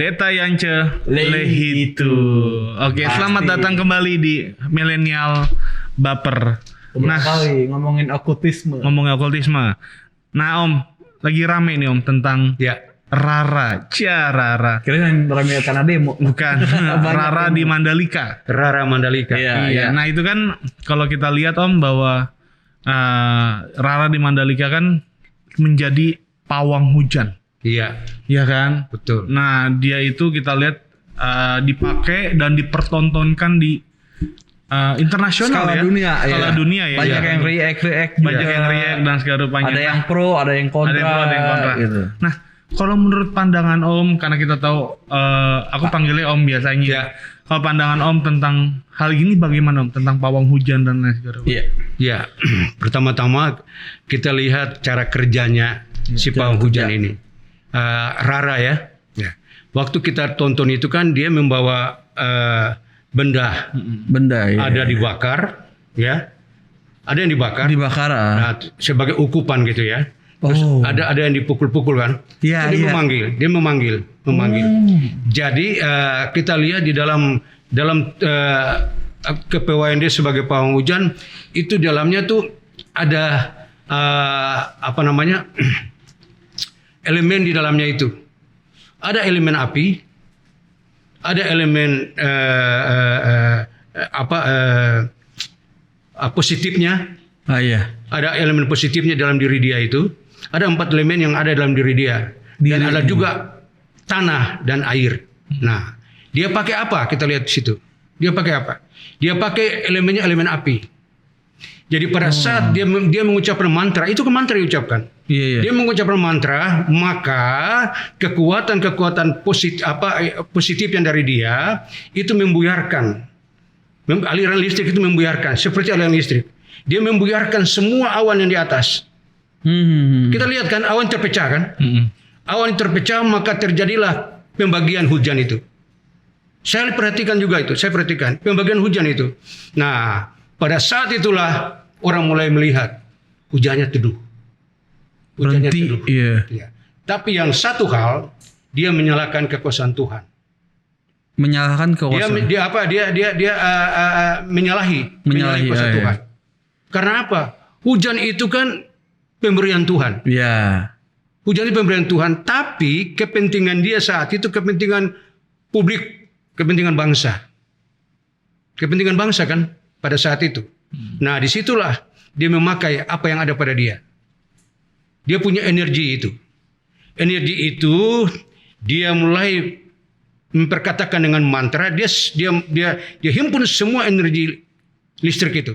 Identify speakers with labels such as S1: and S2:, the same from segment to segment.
S1: Pendeta Yance Lehitu. Oke,
S2: Pasti.
S1: selamat datang kembali di Milenial Baper.
S2: Kali ngomongin okultisme.
S1: Ngomongin okultisme. Nah Om, lagi rame nih Om tentang
S2: Ya.
S1: Rara. Rara.
S2: Kirain rame karena demo.
S1: Bukan, Rara di Mandalika.
S3: Rara Mandalika.
S1: Iya. Nah itu kan kalau kita lihat Om bahwa Rara di Mandalika kan menjadi pawang hujan.
S3: Iya,
S1: Iya kan?
S3: betul.
S1: Nah dia itu kita lihat dipakai dan dipertontonkan di internasional
S2: Skala
S1: ya.
S2: dunia,
S1: Skala
S2: ya.
S1: dunia ya.
S2: Banyak
S1: ya.
S2: yang react.
S1: Banyak yang react dan segala rupanya.
S2: Ada yang pro, ada yang kontra.
S1: Ada yang pro, ada yang kontra.
S2: Gitu.
S1: Nah kalau menurut pandangan Om, karena kita tahu aku panggilnya Om biasanya.
S3: Ya.
S1: Kalau pandangan Om tentang hal ini bagaimana Om? Tentang pawang hujan dan lain segala.
S2: Iya.
S3: Ya, pertama-tama kita lihat cara kerjanya si pawang hujan ini. Rara ya. Waktu kita tonton itu kan dia membawa benda
S2: Benda ya.
S3: ada dibakar, ya. Ada yang dibakar.
S2: Dibakar.
S3: Nah, sebagai ukupan gitu ya. Terus ada yang dipukul-pukul kan.
S2: Iya,
S3: Dia
S2: iya.
S3: memanggil. Jadi kita lihat di dalam kepewaian dia sebagai pawang hujan itu dalamnya tuh ada elemen di dalamnya itu. Ada elemen api, ada elemen positifnya.
S2: Iya.
S3: Ada elemen positifnya dalam diri dia itu. Ada 4 elemen yang ada dalam diri dia. Dan ada juga tanah dan air. Nah, dia pakai apa? Kita lihat di situ. Dia pakai apa? Dia pakai elemennya elemen api. Jadi pada saat dia mengucapkan mantra, itu ke mantra diucapkan.
S2: Iya.
S3: Dia mengucapkan mantra, maka kekuatan positif yang dari dia itu membuyarkan. Aliran listrik itu membuyarkan, seperti aliran listrik. Dia membuyarkan semua awan yang di atas. Kita lihat kan awan terpecah kan? Awan terpecah maka terjadilah pembagian hujan itu. Saya perhatikan juga itu, pembagian hujan itu. Nah, pada saat itulah orang mulai melihat hujannya teduh.
S1: Berhenti. Iya.
S3: Ya. Tapi yang satu hal, dia menyalahkan kekuasaan Tuhan.
S2: Menyalahkan kekuasaan.
S3: Dia menyalahi kuasa
S2: iya.
S3: Tuhan. Karena apa? Hujan itu kan pemberian Tuhan.
S2: Iya.
S3: Hujan itu pemberian Tuhan, tapi kepentingan dia saat itu kepentingan publik, kepentingan bangsa. Kepentingan bangsa kan pada saat itu. Nah, disitulah dia memakai apa yang ada pada dia. Dia punya energi itu. Energi itu dia mulai memperkatakan dengan mantra, dia himpun semua energi listrik itu.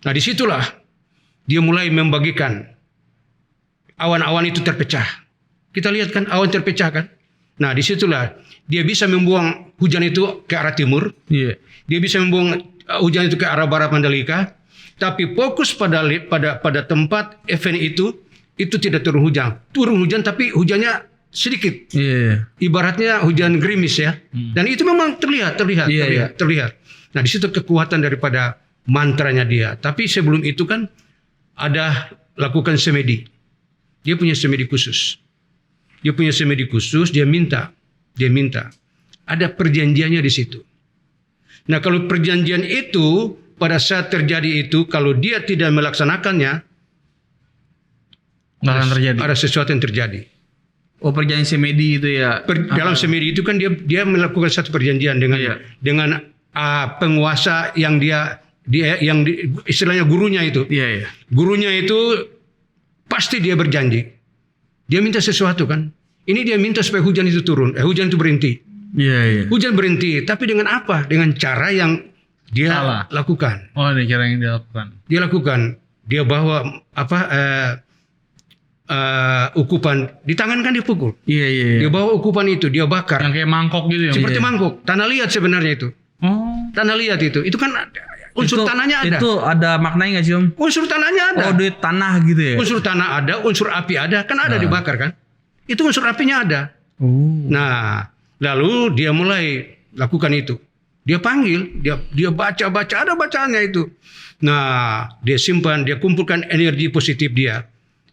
S3: Nah, disitulah dia mulai membagikan. Awan-awan itu terpecah. Kita lihat kan awan terpecah kan. Nah, disitulah dia bisa membuang hujan itu ke arah timur.
S2: Iya.
S3: Dia bisa membuang hujan itu ke arah barat Mandalika. Tapi fokus pada tempat event itu tidak turun hujan. Turun hujan tapi hujannya sedikit.
S2: Iya.
S3: Ibaratnya hujan gerimis ya. Dan itu memang terlihat. Nah, di situ kekuatan daripada mantranya dia. Tapi sebelum itu kan ada lakukan semedi. Dia punya semedi khusus. Dia minta. Ada perjanjiannya di situ. Nah, kalau perjanjian itu pada saat terjadi itu, kalau dia tidak melaksanakannya, ada sesuatu yang terjadi.
S2: Oh, perjanjian semedi itu ya.
S3: Dalam semedi itu kan dia melakukan satu perjanjian dengan penguasa yang istilahnya gurunya itu.
S2: Iya.
S3: Gurunya itu pasti dia berjanji. Dia minta sesuatu kan. Ini dia minta supaya hujan itu turun. Hujan itu berhenti.
S2: Iya.
S3: Hujan berhenti. Tapi dengan apa? Dengan cara yang dia lakukan.
S1: Oh, ini cara yang dia lakukan.
S3: Dia bawa ukupan. Di tangan kan dia pukul.
S2: Iya.
S3: Dia bawa ukupan itu. Dia bakar.
S1: Yang kayak mangkok gitu ya?
S3: Seperti mangkok. Tanah liat sebenarnya itu.
S1: Oh.
S3: Tanah liat itu. Itu kan unsur tanahnya ada.
S2: Itu ada maknanya nggak sih Om?
S3: Unsur tanahnya ada.
S2: Oh, duit tanah gitu ya?
S3: Unsur tanah ada, unsur api ada. Kan ada dibakar kan. Itu unsur apinya ada. Nah, lalu dia mulai lakukan itu. Dia panggil, dia baca, ada bacaannya itu. Nah, dia simpan, dia kumpulkan energi positif dia.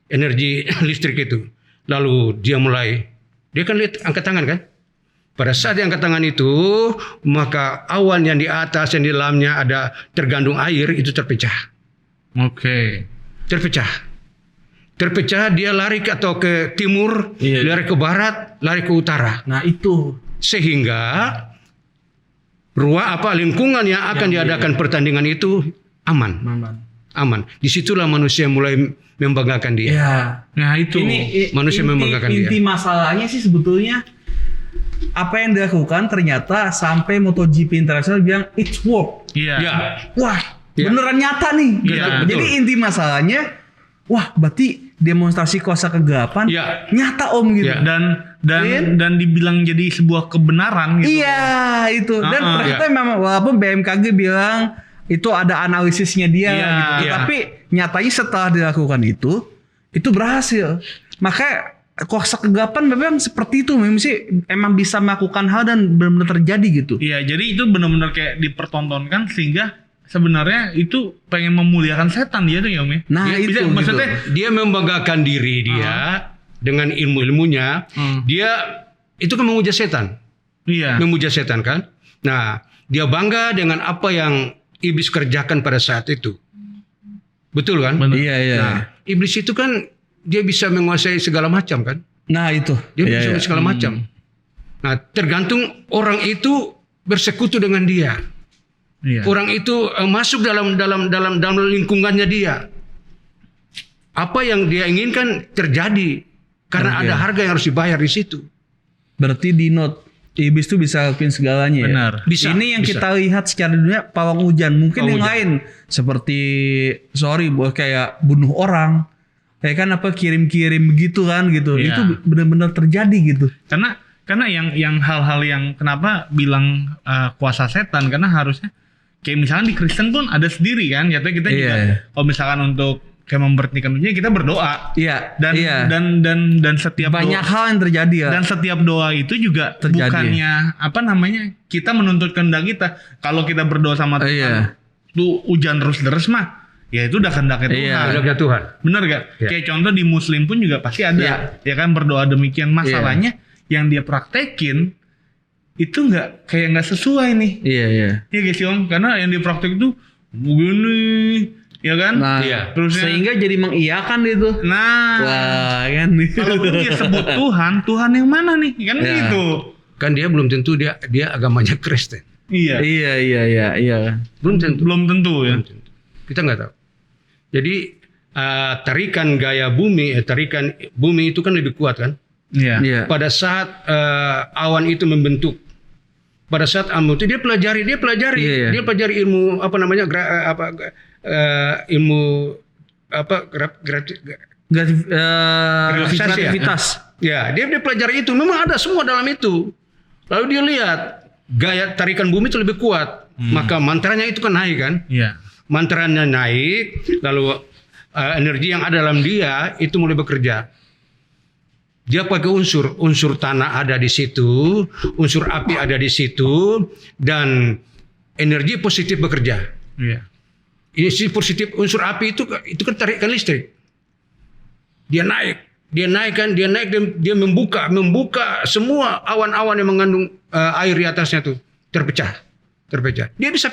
S3: Energi listrik itu. Lalu dia kan lihat angkat tangan kan. Pada saat diangkat tangan itu, maka awan yang di atas, yang di dalamnya ada tergandung air, itu terpecah.
S1: Oke.
S3: Terpecah, dia lari ke timur, lari ke barat, lari ke utara.
S2: Nah itu.
S3: Sehingga lingkungan yang akan diadakan pertandingan itu aman. Disitulah manusia mulai membanggakan dia.
S2: Ya.
S1: Nah itu.
S3: Manusia membanggakan dia.
S2: Inti masalahnya sih sebetulnya apa yang dilakukan ternyata sampai MotoGP Internasional bilang it's work.
S1: Iya.
S3: Ya.
S2: Wah,
S3: Ya.
S2: beneran nyata nih.
S1: Iya,
S2: Jadi
S3: betul.
S2: inti masalahnya, wah berarti demonstrasi kuasa kegelapan
S3: Ya.
S2: nyata om gitu.
S3: Ya.
S1: Dan dibilang jadi sebuah kebenaran gitu.
S2: Iya itu. Dan ternyata
S3: ya.
S2: memang walaupun BMKG bilang itu ada analisisnya dia
S1: Iya,
S2: gitu.
S3: iya.
S2: Tapi nyatanya setelah dilakukan itu berhasil. Makanya kuasa kegelapan memang seperti itu, memang sih emang bisa melakukan hal dan benar-benar terjadi gitu.
S1: Iya, jadi itu benar-benar kayak dipertontonkan sehingga sebenarnya itu pengen memuliakan setan dia tuh ya Om ya.
S2: Nah
S1: Dia
S2: itu
S1: bisa,
S2: gitu.
S1: maksudnya
S3: Dia membanggakan diri dia dengan ilmu-ilmunya. Dia itu kan memuja setan.
S1: iya.
S3: Memuja setan kan. Nah, dia bangga dengan apa yang iblis kerjakan pada saat itu. Betul kan?
S1: Benar.
S2: Iya iya.
S3: Nah, iblis itu kan dia bisa menguasai segala macam kan.
S2: Nah itu.
S3: Dia
S2: Iya,
S3: bisa
S2: iya.
S3: segala macam. Nah, tergantung orang itu bersekutu dengan dia.
S1: Iya.
S3: Orang itu masuk dalam lingkungannya dia. Apa yang dia inginkan terjadi karena ada harga yang harus dibayar di situ.
S2: Berarti di note iblis tuh bisa lakuin segalanya ya.
S1: Benar.
S3: Bisa,
S2: Ini yang
S3: bisa.
S2: kita lihat secara dunia pawang hujan. Mungkin
S3: Pawang
S2: yang
S3: hujan.
S2: lain seperti kayak bunuh orang. Kayak kan apa kirim-kirim begitu kan gitu.
S1: Iya.
S2: Itu benar-benar terjadi gitu.
S1: Karena yang hal-hal yang kenapa bilang kuasa setan, karena harusnya kayak misalnya di Kristen pun ada sendiri kan, jatuhnya kita juga
S2: Iya.
S1: kalau misalkan untuk kayak memberhentikan dunia kita berdoa
S2: Iya.
S1: dan
S2: iya.
S1: dan setiap
S2: banyak
S1: doa,
S2: hal yang terjadi ya.
S1: dan setiap doa itu juga
S2: Terjadi.
S1: bukannya kita menuntut kehendak kita. Kalau kita berdoa sama Tuhan
S2: Iya.
S1: tuh hujan terus deres mah ya itu udah kehendaknya
S2: Iya.
S1: Tuhan.
S3: Kehendaknya Tuhan.
S1: Bener gak?
S3: Ya.
S1: Kayak contoh di Muslim pun juga pasti ada.
S2: Iya.
S1: Ya kan berdoa demikian. Masalahnya yang dia praktekin itu nggak sesuai nih.
S2: Iya iya.
S1: Iya guys Om. Karena yang dia praktek itu begini, ya kan?
S2: Nah,
S3: Iya.
S1: Terusnya,
S2: sehingga jadi mengiyakan itu.
S1: nah,
S2: Wah kan.
S1: kalau dia sebut Tuhan yang mana nih? Kan
S2: Ya.
S1: gitu.
S3: Kan dia belum tentu dia agamanya Kristen.
S1: Iya.
S2: Iya.
S3: Belum tentu.
S1: Belum tentu ya.
S3: Belum tentu. Kita nggak tahu. Jadi tarikan bumi itu kan lebih kuat kan.
S1: Iya.
S2: Iya.
S3: Pada saat awan itu membentuk, pada saat awan itu dia pelajari,
S2: Iya.
S3: dia pelajari ilmu apa namanya ilmu apa
S2: Gravitasi.
S3: ya dia pelajari itu, memang ada semua dalam itu. Lalu dia lihat gaya tarikan bumi itu lebih kuat, maka mantranya itu kan naik kan.
S1: Iya.
S3: Mantranya naik, lalu energi yang ada dalam dia itu mulai bekerja. Dia pakai unsur tanah ada di situ, unsur api ada di situ, dan energi positif bekerja.
S1: Iya.
S3: Energi positif unsur api itu kan tarikan listrik. Dia naik dan dia membuka semua awan-awan yang mengandung air di atasnya tuh terpecah. Dia bisa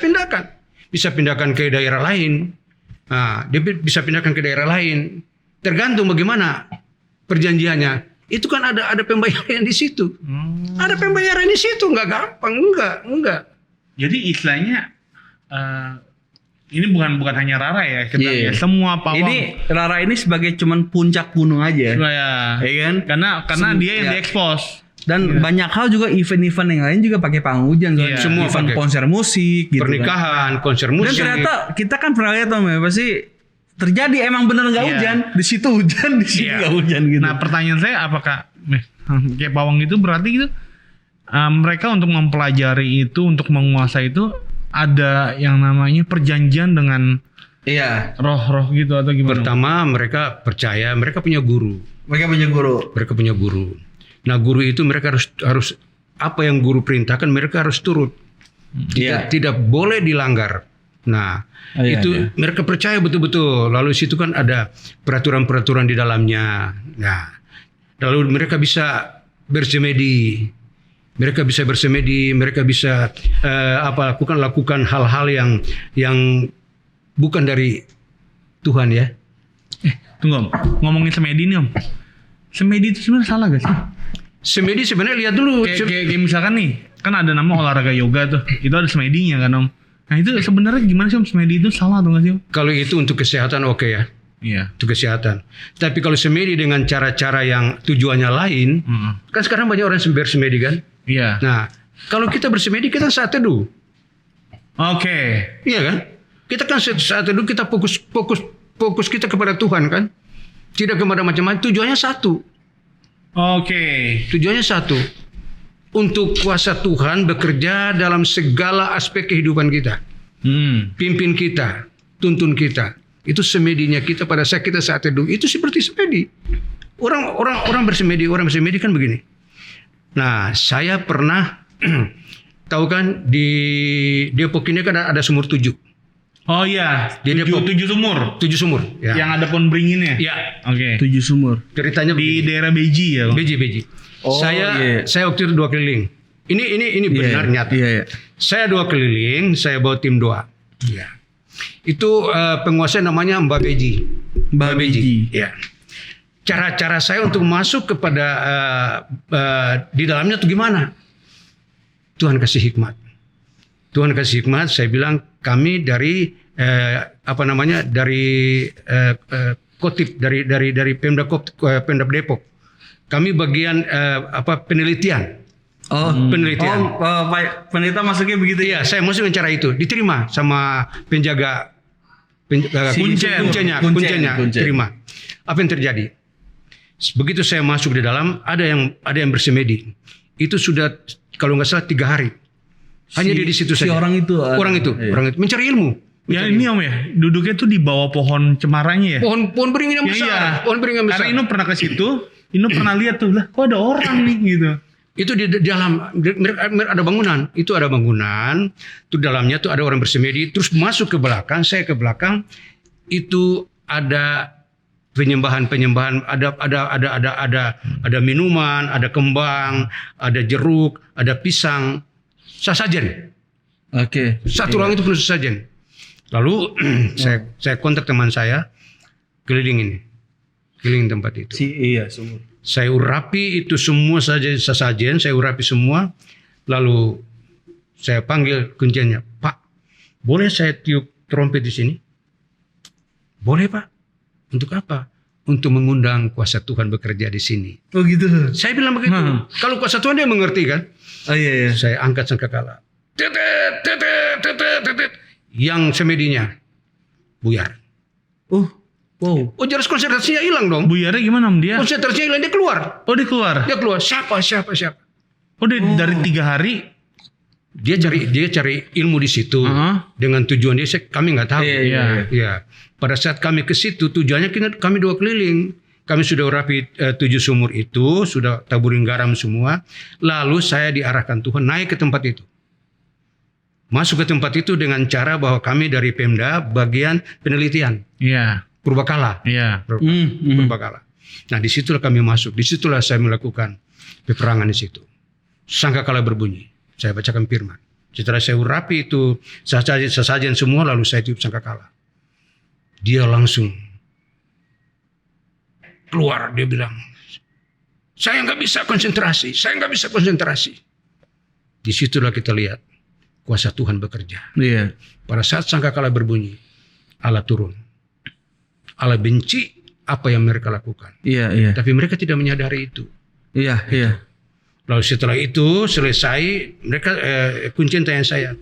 S3: pindahkan ke daerah lain. Nah, dia bisa pindahkan ke daerah lain. Tergantung bagaimana perjanjiannya. Itu kan ada pembayaran di situ. Ada pembayaran di situ, nggak gampang, enggak.
S1: Jadi istilahnya ini bukan hanya Rara ya, kita
S2: Iya.
S1: ya, semua pawang.
S2: Ini Rara ini sebagai cuman puncak gunung aja.
S1: ya.
S2: Ya kan?
S1: Karena dia yang
S2: ya.
S1: diekspos.
S2: Dan banyak hal juga event-event yang lain juga pakai panggung hujan.
S1: Iya.
S2: Semua event
S3: pakai.
S2: konser musik gitu.
S3: Pernikahan, konser
S2: Dan
S3: musik.
S2: ternyata kita kan pernah lihat Om ya, pasti terjadi emang bener nggak
S1: Iya.
S2: hujan, di situ hujan, di sini
S1: Iya.
S2: nggak hujan gitu.
S1: Nah pertanyaan saya apakah kayak pawang itu berarti gitu mereka untuk mempelajari itu, untuk menguasai itu ada yang namanya perjanjian dengan
S2: Iya.
S1: roh-roh gitu atau gimana?
S3: Pertama mereka percaya, mereka punya guru. Mereka punya guru. Nah guru itu mereka harus apa yang guru perintahkan mereka harus turut. Tidak boleh dilanggar. Nah itu mereka percaya betul-betul. Lalu situ kan ada peraturan-peraturan di dalamnya. Nah lalu mereka bisa bersemedi Mereka bisa bersemedi, mereka bisa lakukan hal-hal yang bukan dari Tuhan ya.
S1: Tunggu Om, ngomongin semedi nih Om. Semedi itu sebenarnya salah gak sih?
S3: Semedi sebenarnya lihat dulu.
S1: Kayak misalkan nih, kan ada nama olahraga yoga tuh, itu ada semedinya kan Om. Nah itu sebenarnya gimana sih Om, semedi itu salah atau gak sih Om?
S3: Kalau itu untuk kesehatan oke ya.
S1: Iya.
S3: Untuk kesehatan. Tapi kalau semedi dengan cara-cara yang tujuannya lain, kan sekarang banyak orang bersemedi kan?
S1: Iya.
S3: Nah, kalau kita bersemedi kita saat teduh.
S1: Oke.
S3: Iya kan? Kita kan saat teduh kita fokus kita kepada Tuhan kan? Tidak kepada macam-macam. Tujuannya satu.
S1: Oke.
S3: Tujuannya satu. Untuk kuasa Tuhan bekerja dalam segala aspek kehidupan kita. Pimpin kita, tuntun kita. Itu semedinya kita pada saat kita saat teduh. Itu seperti semedi. Orang bersemedi kan begini. Nah, saya pernah tahu kan di Depok ini kan ada sumur 7.
S1: Oh iya,
S3: Di Depok.
S1: 7 sumur.
S3: 7 sumur. Ya.
S1: Yang ada pohon beringinnya.
S3: Ya.
S1: Oke.
S2: 7 sumur.
S3: Ceritanya
S1: Di
S3: begini.
S1: daerah Beji ya, Bang?
S3: Beji.
S2: Oh, iya.
S3: Saya waktu itu 2 keliling. Ini benar nyata.
S2: Iya.
S3: Saya 2 keliling, saya bawa tim doa. Ya. Itu penguasa namanya Mbak Beji.
S2: Mbak Beji.
S3: Ya. Cara saya untuk masuk kepada di dalamnya tuh gimana? Tuhan kasih hikmat. Tuhan kasih hikmat. Saya bilang kami dari Kotip dari Pemda Depok. Kami bagian penelitian.
S2: Oh,
S3: Penelitian.
S2: Pak penelitian masuknya begitu ya?
S3: Iya, saya masuk dengan cara itu. Diterima sama penjaga kuncinya, terima. Apa yang terjadi? Begitu saya masuk di dalam, ada yang bersemedi. Itu sudah kalau nggak salah 3 hari. Hanya di situ saja.
S2: Orang itu
S3: mencari ilmu.
S1: Ya ini Om ya, duduknya tuh di bawah pohon cemaranya ya.
S3: Pohon beringin yang
S1: Ya,
S3: besar.
S1: iya.
S3: Pohon beringin yang besar.
S1: Karena Ino pernah ke situ, Ino pernah lihat tuh lah, kok ada orang nih gitu.
S3: Itu di dalam ada bangunan. Itu ada bangunan. Itu dalamnya tuh ada orang bersemedi. Terus masuk ke belakang. Saya ke belakang. Itu ada penyembahan. Ada minuman, ada kembang, ada jeruk, ada pisang, sesajen.
S2: Oke.
S3: Satu ruang itu penuh sesajen. Lalu saya kontak teman saya, keliling tempat itu.
S2: Iya, sumur.
S3: Saya urapi itu semua sesajen, saya urapi semua. Lalu saya panggil kuncinya, Pak, boleh saya tiup trompet di sini? Boleh Pak. Untuk apa? Untuk mengundang kuasa Tuhan bekerja di sini.
S2: Oh gitu.
S3: Saya bilang begitu. Kalau kuasa Tuhan dia mengerti kan?
S2: Oh iya.
S3: Saya angkat sangkakala. Tetet. Yang semedinya buyar.
S2: Wow.
S3: Oh, jelas konsentrasinya hilang dong.
S1: Buyarnya gimana Om dia?
S3: Konsentrasinya hilang, dia keluar.
S1: Oh dia keluar?
S3: Dia keluar. Siapa?
S1: Oh dari 3 hari?
S3: Dia cari ilmu di situ. Dengan tujuan dia, kami nggak tahu.
S1: Iya.
S3: Ya. Pada saat kami ke situ, tujuannya kami 2 keliling. Kami sudah urapi 7 sumur itu, sudah taburin garam semua. Lalu saya diarahkan Tuhan naik ke tempat itu. Masuk ke tempat itu dengan cara bahwa kami dari Pemda bagian penelitian.
S1: Iya.
S3: Purbakala.
S1: Iya.
S3: Purbakala. Nah, disitulah kami masuk. Disitulah saya melakukan peperangan di situ. Sangkakala berbunyi. Saya bacakan firman. Setelah saya urapi itu sesajen semua, lalu saya tiup sangkakala. Dia langsung keluar. Dia bilang, saya nggak bisa konsentrasi. Disitulah kita lihat kuasa Tuhan bekerja.
S2: Iya.
S3: Pada saat sangkakala berbunyi, Allah turun. Allah benci apa yang mereka lakukan.
S2: Iya.
S3: Tapi mereka tidak menyadari itu.
S2: Iya.
S3: Lalu setelah itu selesai, mereka kuncen tanya saya,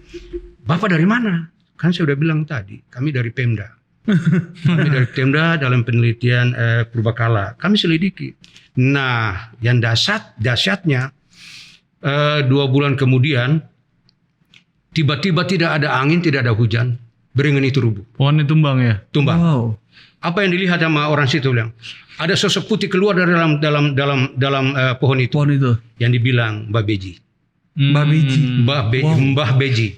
S3: Bapak dari mana? Kan saya udah bilang tadi, kami dari Pemda. Kami dari Pemda dalam penelitian Purbakala. Kami selidiki. Nah, yang dahsyatnya 2 bulan kemudian, tiba-tiba tidak ada angin, tidak ada hujan, beringin itu rubuh.
S1: Pohonnya tumbang ya?
S3: Tumbang.
S2: Wow.
S3: Apa yang dilihat sama orang situ bilang? Ada sosok putih keluar dari dalam pohon itu.
S2: Pohon itu.
S3: Yang dibilang Mbah Beji. Mbah Beji.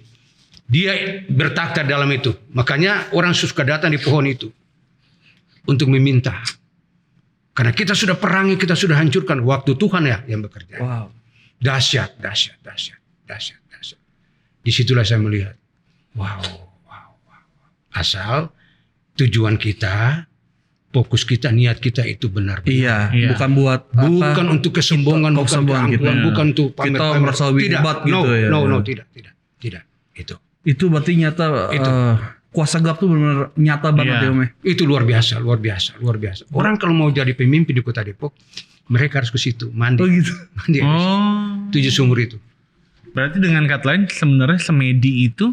S3: Dia bertakhta dalam itu. Makanya orang suka datang di pohon itu untuk meminta. Karena kita sudah perangi, kita sudah hancurkan. Waktu Tuhan ya yang bekerja.
S2: Wow.
S3: Dahsyat. Disitulah saya melihat, wow. Asal tujuan kita, fokus kita, niat kita itu benar.
S2: Iya,
S1: Iya.
S2: bukan buat
S3: Bukan untuk kesombongan, bukan
S2: kesombongan
S3: keangkuhan,
S2: kita.
S3: bukan untuk
S2: Kita
S3: pamer-pamer.
S2: merasa lebih
S3: Tidak,
S2: hebat gitu ya.
S3: tidak. Itu.
S2: Itu berarti nyata
S3: Itu.
S2: kuasa gelap tuh benar nyata banget
S1: Iya.
S2: ya Om ya.
S3: Itu luar biasa. Orang kalau mau jadi pemimpin di Kota Depok, mereka harus ke situ mandi.
S2: Oh gitu.
S3: Mandi.
S1: Oh.
S3: 7 sumur itu.
S1: Berarti dengan kata lain sebenarnya semedi itu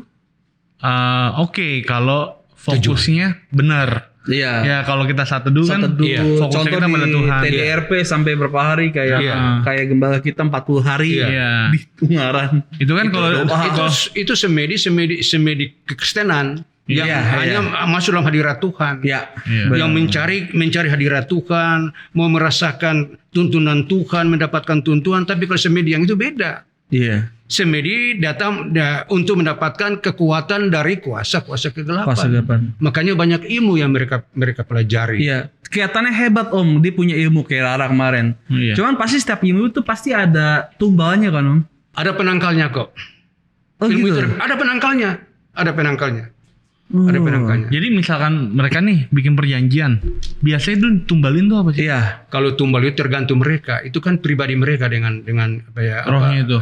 S1: oke kalau fokusnya benar.
S2: Iya.
S1: Ya kalau kita saat teduh kan
S2: Satu
S3: iya,
S1: fokusnya
S2: contoh
S1: kita pada
S2: di
S1: Tuhan.
S2: TDRP sampai berapa hari kayak
S3: Iya.
S2: kayak gembala kita 40 hari
S3: Iya.
S1: Iya.
S2: di Ungaran.
S1: Itu kan kalau
S3: Itu semedi kekristenan yang
S2: Iya,
S3: hanya masuk dalam hadirat Tuhan.
S2: Ya.
S1: Iya.
S3: Yang mencari hadirat Tuhan, mau merasakan tuntunan Tuhan, mendapatkan tuntunan. Tapi kalau semedi yang itu beda.
S2: Iya.
S3: Semedi datang untuk mendapatkan kekuatan dari kuasa kegelapan.
S2: Kuasa kegelapan.
S3: Makanya banyak ilmu yang mereka pelajari.
S2: Iya. Kelihatannya hebat Om, dia punya ilmu kayak Rara kemarin.
S1: Iya.
S2: Cuman pasti setiap ilmu itu pasti ada tumbalnya kan Om.
S3: Ada penangkalnya kok.
S2: Oh
S3: Ilmu
S2: gitu.
S3: itu ada penangkalnya. Ada penangkalnya.
S2: Oh.
S3: Ada penangkalnya.
S1: Jadi misalkan mereka nih bikin perjanjian, biasanya itu tumbalin tuh apa sih?
S2: Iya.
S3: Kalau tumbal itu tergantung mereka. Itu kan pribadi mereka dengan apa ya?
S1: Rohnya itu.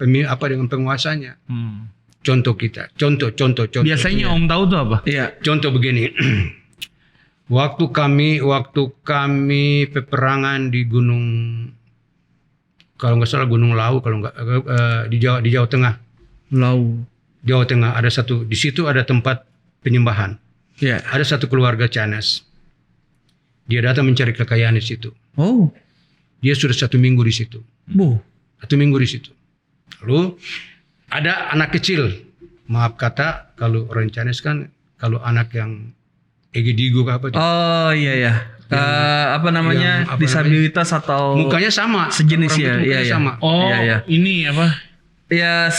S3: Dengan penguasanya.
S1: Hmm.
S3: Contoh kita. Contoh.
S1: Biasanya Om tahu tuh apa?
S2: Iya.
S3: Contoh begini. Waktu kami peperangan di Gunung, kalau nggak salah Gunung Lau, kalau nggak di Jawa Tengah.
S2: Lau.
S3: Jawa Tengah ada satu, di situ ada tempat penyembahan.
S2: Iya.
S3: Ada satu keluarga Canes. Dia datang mencari kekayaan di situ.
S2: Oh.
S3: Dia sudah 1 minggu di situ.
S2: Bu.
S3: 1 minggu di situ. Lalu ada anak kecil. Maaf kata, kalau orang Canes kan, kalau anak yang egedigo apa dia?
S2: Oh iya. Apa namanya?
S3: yang apa
S2: disabilitas atau
S3: Mukanya sama.
S2: sejenis
S3: Orang
S2: ya.
S3: itu mukanya
S2: Iya.
S3: sama.
S1: Oh,
S2: Iya.
S1: ini apa?
S2: Ya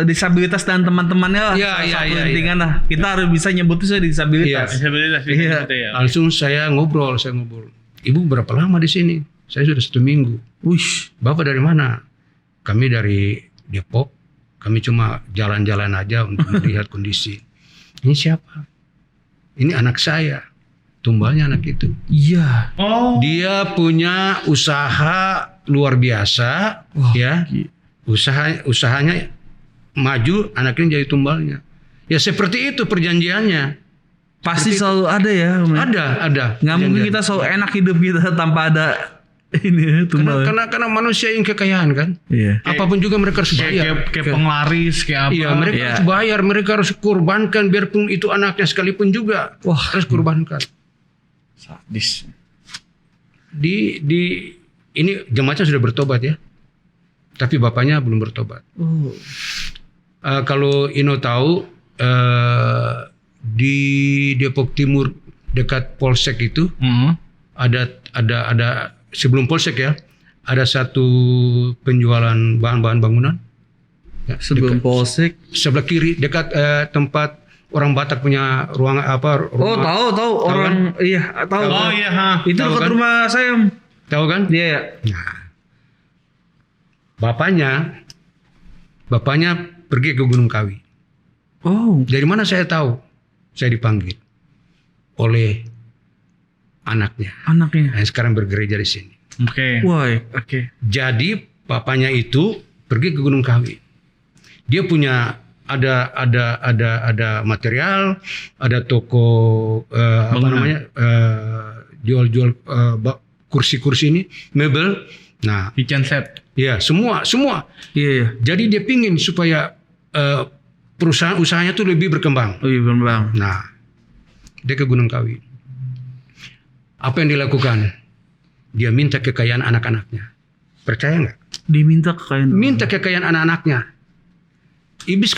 S2: disabilitas dan teman-temannya lah.
S3: Iya,
S2: salah
S3: iya,
S2: satu
S3: iya,
S2: intinya lah. Kita harus bisa nyebutnya disabilitas.
S1: Disabilitas
S2: Iya.
S1: ya.
S3: Langsung saya ngobrol. Ibu berapa lama di sini? Saya sudah 1 minggu.
S2: Wush.
S3: Bapak dari mana? Kami dari Depok. Kami cuma jalan-jalan aja untuk melihat kondisi. Ini siapa? Ini anak saya. Tumbalnya anak itu.
S2: Iya.
S1: Oh.
S3: Dia punya usaha luar biasa, ya. Usahanya maju, anaknya jadi tumbalnya. Ya seperti itu perjanjiannya.
S2: Pasti selalu ada ya. Om.
S3: Ada.
S2: Nggak mungkin kita selalu enak hidup kita tanpa ada ini tumbal.
S3: Karena manusia yang kekayaan kan.
S2: Iya.
S3: Apapun juga mereka harus bayar.
S1: Kayak penglaris kayak apa?
S3: Iya, mereka
S2: Iya.
S3: harus bayar, mereka harus kurbankan biarpun itu anaknya sekalipun juga.
S2: Wah.
S3: Harus kurbankan.
S2: Sadis.
S3: Ini jemaatnya sudah bertobat ya. Tapi bapaknya belum bertobat.
S2: Oh.
S3: Kalau Ino tahu di Depok Timur dekat Polsek itu ada sebelum Polsek ya, ada satu penjualan bahan-bahan bangunan. Ya,
S2: Sebelum Polsek.
S3: sebelah kiri dekat tempat orang Batak punya ruang apa?
S2: Oh tahu orang iya tahu.
S1: Oh iya, ha.
S2: Itu
S3: Tahu
S2: dekat
S3: kan?
S2: rumah saya. Om.
S3: Tahu kan?
S2: Iya. Ya.
S3: Nah, bapaknya pergi ke Gunung Kawi.
S2: Oh.
S3: Dari mana saya tahu? Saya dipanggil oleh anaknya.
S2: Anaknya.
S3: Yang sekarang bergereja di sini.
S1: Oke.
S2: Wah. Oke.
S3: Jadi bapaknya itu pergi ke Gunung Kawi. Dia punya ada material, ada toko apa
S1: Bangunan.
S3: namanya jual-jual kursi-kursi ini, mebel. Nah,
S1: Kitchen set.
S3: ya semua.
S2: Iya.
S3: Jadi dia pingin supaya perusahaan usahanya tuh lebih berkembang.
S2: Oh iya Bang.
S3: Nah, dia ke Gunung Kawi. Apa yang dilakukan? Dia minta kekayaan anak-anaknya. Percaya nggak?
S2: Diminta kekayaan.
S3: Minta kekayaan anak-anaknya. Iblis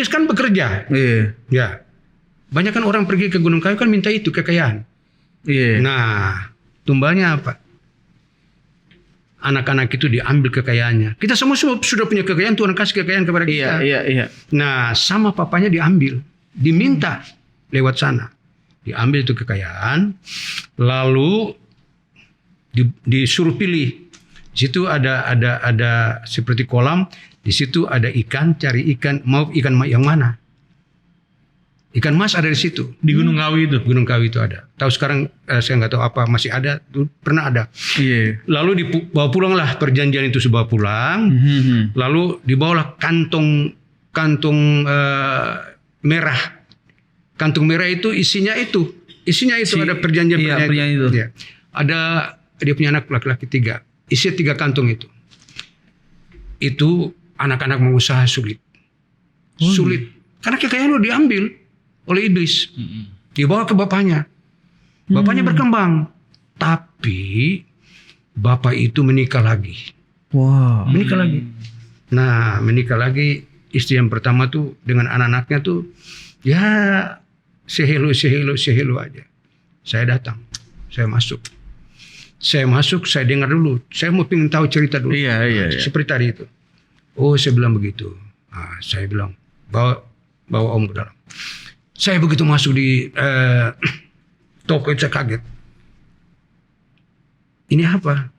S3: kan bekerja.
S2: Iya.
S3: Ya. Banyak kan orang pergi ke Gunung Kawi kan minta itu kekayaan.
S2: Iya.
S3: Nah, tumbalnya apa? Anak-anak itu diambil kekayaannya. Kita semua sudah punya kekayaan, Tuhan kasih kekayaan kepada kita.
S2: Iya.
S3: Nah, sama papanya diambil, diminta lewat sana. Diambil itu kekayaan, lalu disuruh pilih. Di situ ada seperti kolam. Di situ ada ikan, cari ikan. Mau ikan yang mana? Ikan mas ada di situ.
S1: Di Gunung Kawi itu.
S3: Gunung Kawi itu ada. Tahu sekarang saya nggak tahu apa masih ada. Dulu pernah ada.
S2: Iya.
S3: Lalu dibawa pulanglah perjanjian itu dibawa pulang. Lalu dibawalah kantung merah. Kantung merah itu isinya itu ada perjanjian
S2: itu.
S3: Ya. Ada dia punya anak laki-laki 3. Isi 3 kantung itu. Itu anak-anak mau usaha sulit. Sulit. Karena kekayaan lo diambil oleh iblis. Dibawa ke bapaknya. Bapaknya berkembang. Tapi bapak itu menikah lagi.
S2: Wow.
S3: Menikah lagi. Nah, menikah lagi, istri yang pertama tuh dengan anak-anaknya tuh ya sehelo aja. Saya datang. Saya masuk, saya dengar dulu. Saya mau pengen tahu cerita dulu.
S2: Iya.
S3: Seperti tadi itu. Oh, saya bilang begitu. Nah, saya bilang, bawa om ke dalam. Saya begitu masuk di toko itu saya kaget. Ini apa?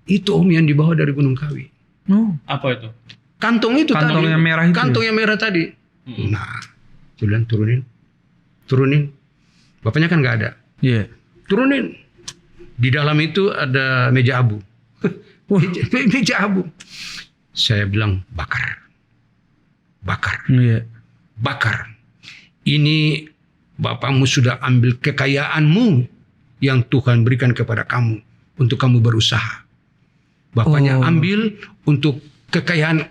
S3: Itu om yang dibawa dari Gunung Kawi.
S2: Oh.
S1: Apa itu?
S3: Kantong itu
S2: Kantong
S3: tadi.
S2: yang merah itu.
S3: Kantong yang merah tadi. Nah, saya bilang turunin. Bapaknya kan nggak ada.
S2: Iya.
S3: Turunin. Di dalam itu ada meja abu. Meja abu. Saya bilang bakar.
S2: Iya.
S3: Bakar. Ini bapakmu sudah ambil kekayaanmu yang Tuhan berikan kepada kamu untuk kamu berusaha. Bapaknya ambil untuk kekayaan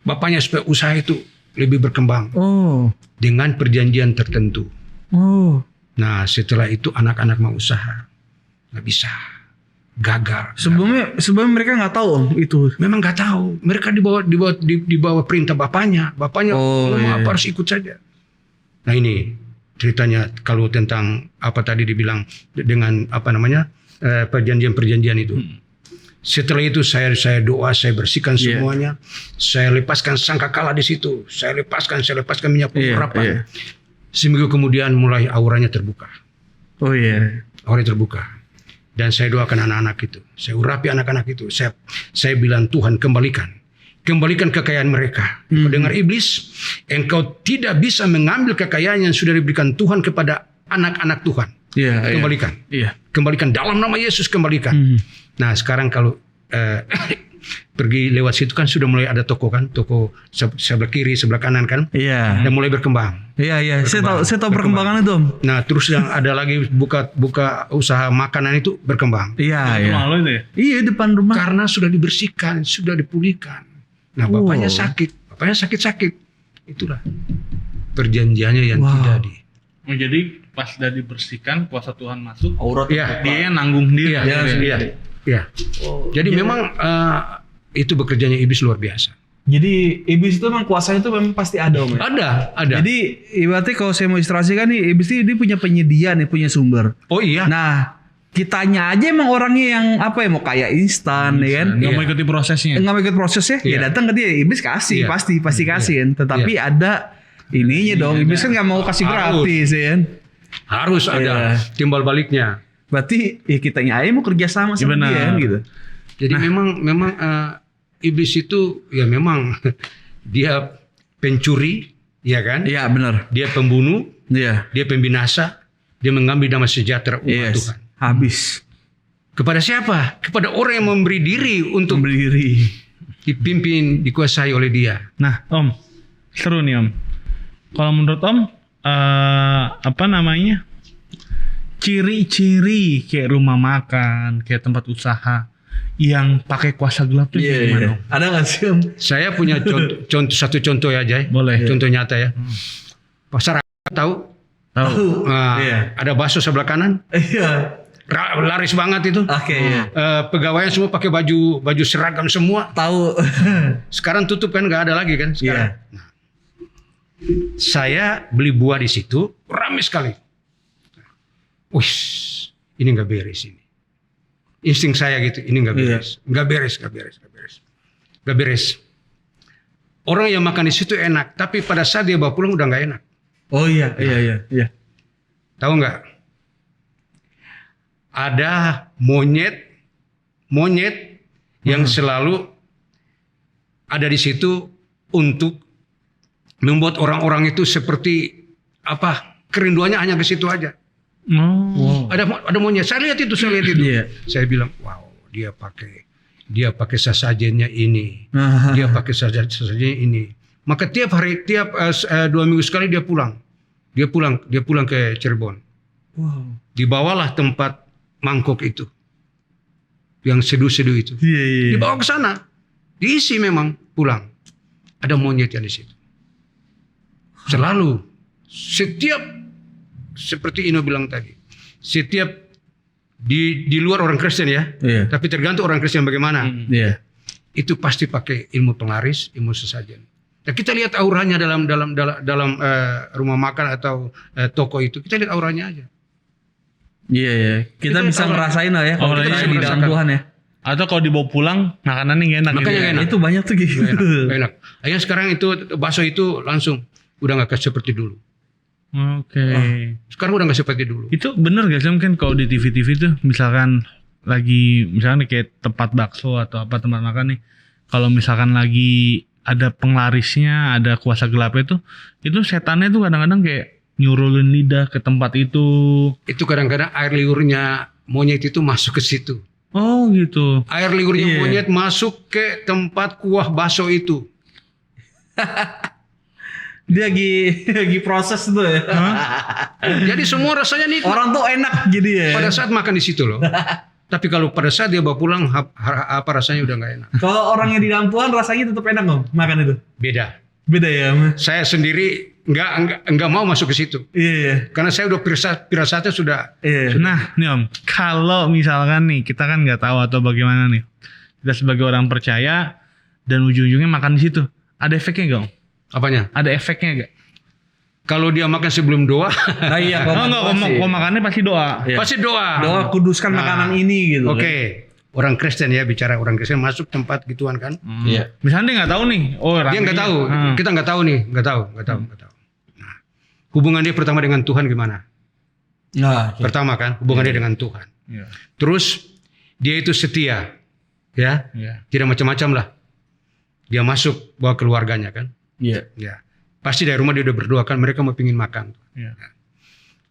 S3: bapaknya supaya usaha itu lebih berkembang. Dengan perjanjian tertentu. Nah, setelah itu anak-anak mau usaha. Nggak bisa. Gagal.
S2: Sebelumnya mereka nggak tahu om itu.
S3: Memang nggak tahu. Mereka dibawa perintah bapaknya. Bapaknya apa harus ikut saja. Nah ini ceritanya kalau tentang apa tadi dibilang dengan apa namanya perjanjian itu. Setelah itu saya doa, saya bersihkan semuanya. Saya lepaskan sangkakala di situ. Saya lepaskan minyak pengharapan. Seminggu kemudian mulai auranya terbuka. Auranya terbuka. Dan saya doakan anak-anak itu. Saya urapi anak-anak itu. Saya bilang Tuhan kembalikan kekayaan mereka. Kau dengar iblis, engkau tidak bisa mengambil kekayaan yang sudah diberikan Tuhan kepada anak-anak Tuhan. Kembalikan. Kembalikan dalam nama Yesus, kembalikan. Nah, sekarang kalau pergi lewat situ kan sudah mulai ada toko kan, toko sebelah kiri, sebelah kanan kan. Dan mulai berkembang.
S2: Saya tahu perkembangan itu om.
S3: Nah, terus yang ada lagi buka usaha makanan itu berkembang.
S1: Rumah lo itu ya?
S2: Iya, depan rumah.
S3: Karena sudah dibersihkan, sudah dipulihkan. Nah, bapaknya sakit. Itulah perjanjiannya yang tidak di.
S1: Jadi pas sudah dibersihkan, kuasa Tuhan masuk.
S2: Aurat.
S1: Dia yang nanggung diri.
S3: Iya. Jadi memang itu bekerjanya iblis luar biasa.
S2: Jadi iblis itu memang kuasanya itu memang pasti ada om.
S3: Ada.
S2: Jadi ibaratnya kalau saya mau ilustrasikan nih, iblis ini dia punya penyedia nih, punya sumber.
S3: Oh iya.
S2: Nah, kitanya aja emang orangnya yang apa ya, mau kayak instan ya kan.
S1: Nggak mau ikuti prosesnya.
S2: Nggak mau ikut prosesnya, ya datang ke dia. Iblis kasih, pasti kasih kan. Tetapi ada ininya dong. Iblis kan nggak mau kasih gratis ya kan.
S3: Harus ada timbal baliknya.
S2: Berarti ya kitanya aja mau kerja sama dia kan gitu.
S3: Jadi memang iblis itu ya memang dia pencuri, ya kan?
S2: Iya benar.
S3: Dia pembunuh,
S2: dia
S3: pembinasa, dia mengambil damai sejahtera umat Tuhan.
S2: Habis.
S3: Kepada siapa? Kepada orang yang memberi diri untuk dipimpin, dikuasai oleh dia.
S1: Nah, Om, seru nih Om. Kalau menurut Om, apa namanya? Ciri-ciri kayak rumah makan, kayak tempat usaha yang pakai kuasa gelap itu gimana?
S2: Ada nggak sih Om?
S3: Saya punya satu contoh ya, Jay.
S1: Boleh.
S3: Contoh nyata ya. Pasar tahu? Ada bakso sebelah kanan.
S2: Iya.
S3: Laris banget itu. Pegawainya semua pakai baju seragam semua.
S2: Tahu.
S3: Sekarang tutup kan, nggak ada lagi kan sekarang. Nah, saya beli buah di situ, ramai sekali. Wih, ini nggak beres ini. Insting saya gitu, ini nggak beres. Nggak beres. Orang yang makan di situ enak, tapi pada saat dia bawa pulang udah nggak enak.
S2: Oh iya.
S3: Tahu nggak? Ada monyet yang selalu ada di situ untuk membuat orang-orang itu seperti apa, kerinduannya hanya ke situ aja.
S1: Oh.
S3: Ada monyet. Saya lihat itu.
S2: Iya.
S3: Saya bilang, wow, dia pakai sesajennya ini, dia pakai sesajennya ini. Maka tiap 2 minggu sekali dia pulang ke Cirebon.
S2: Wow.
S3: Dibawalah tempat mangkok itu, yang seduh-seduh itu,
S2: Iya.
S3: dibawa ke sana, diisi memang pulang. Ada monyet yang di situ. Selalu, setiap seperti Ino bilang tadi, setiap di luar orang Kristen ya,
S2: Iya.
S3: tapi tergantung orang Kristen bagaimana.
S2: Iya.
S3: Itu pasti pakai ilmu penglaris, ilmu sesajen. Nah, kita lihat auranya dalam rumah makan atau toko itu, kita lihat auranya aja.
S2: Iya. Kita bisa ngerasain lah ya kalau
S1: Auranya
S2: kita di dalam
S3: merasakan.
S2: Tuhan ya.
S1: Atau kalau dibawa pulang makanannya nggak enak.
S3: Makanya
S1: gitu.
S3: nggak enak.
S2: Itu banyak tuh gitu.
S3: Gak enak. Akhirnya sekarang itu bakso itu langsung udah nggak seperti dulu.
S1: Oke.
S3: Sekarang udah nggak seperti dulu.
S1: Itu bener gak sih mungkin kalau di TV-TV tuh misalkan misalkan kayak tempat bakso atau apa tempat makan nih, kalau misalkan lagi ada penglarisnya, ada kuasa gelapnya itu setannya tuh kadang-kadang kayak nyurulin lidah ke tempat itu.
S3: Itu kadang-kadang air liurnya monyet itu masuk ke situ.
S1: Oh gitu.
S3: Air liurnya
S2: Iya.
S3: monyet masuk ke tempat kuah bakso itu.
S2: Dia lagi proses tuh ya.
S3: Jadi semua rasanya nikmat.
S2: Orang tuh enak jadi ya.
S3: Pada saat makan di situ loh. Tapi kalau pada saat dia bawa pulang, apa rasanya udah nggak enak.
S2: Kalau orang yang di dalam Tuhan rasanya tetap enak dong makan itu.
S3: Beda.
S2: Beda ya.
S3: Saya sendiri nggak mau masuk ke situ.
S2: Iya.
S3: Karena saya udah pirasatnya sudah.
S2: Iya.
S1: Nah nih Om, kalau misalkan nih kita kan nggak tahu atau bagaimana nih, kita sebagai orang percaya dan ujung-ujungnya makan di situ, ada efeknya gak Om?
S3: Apanya?
S1: Ada efeknya gak?
S3: Kalau dia makan sebelum doa,
S2: Nah, iya.
S1: Oh enggak, kalau makannya pasti doa.
S2: Iya.
S3: pasti doa.
S2: Doa kuduskan makanan ini gitu.
S3: Oke. Orang Kristen ya, bicara orang Kristen masuk tempat gituan kan.
S2: Iya.
S1: Misalnya dia nggak tahu nih,
S3: Dia nggak tahu, kita nggak tahu nih, nggak tahu. Nah, hubungan dia pertama dengan Tuhan gimana?
S2: Nah,
S3: Pertama kan, hubungan dia dengan Tuhan.
S1: Iya.
S3: Terus dia itu setia, ya,
S1: Iya.
S3: tidak macam-macam lah. Dia masuk bawa keluarganya kan,
S2: iya.
S3: ya. Pasti dari rumah dia udah berdoa kan, mereka mau pingin makan.
S1: Iya.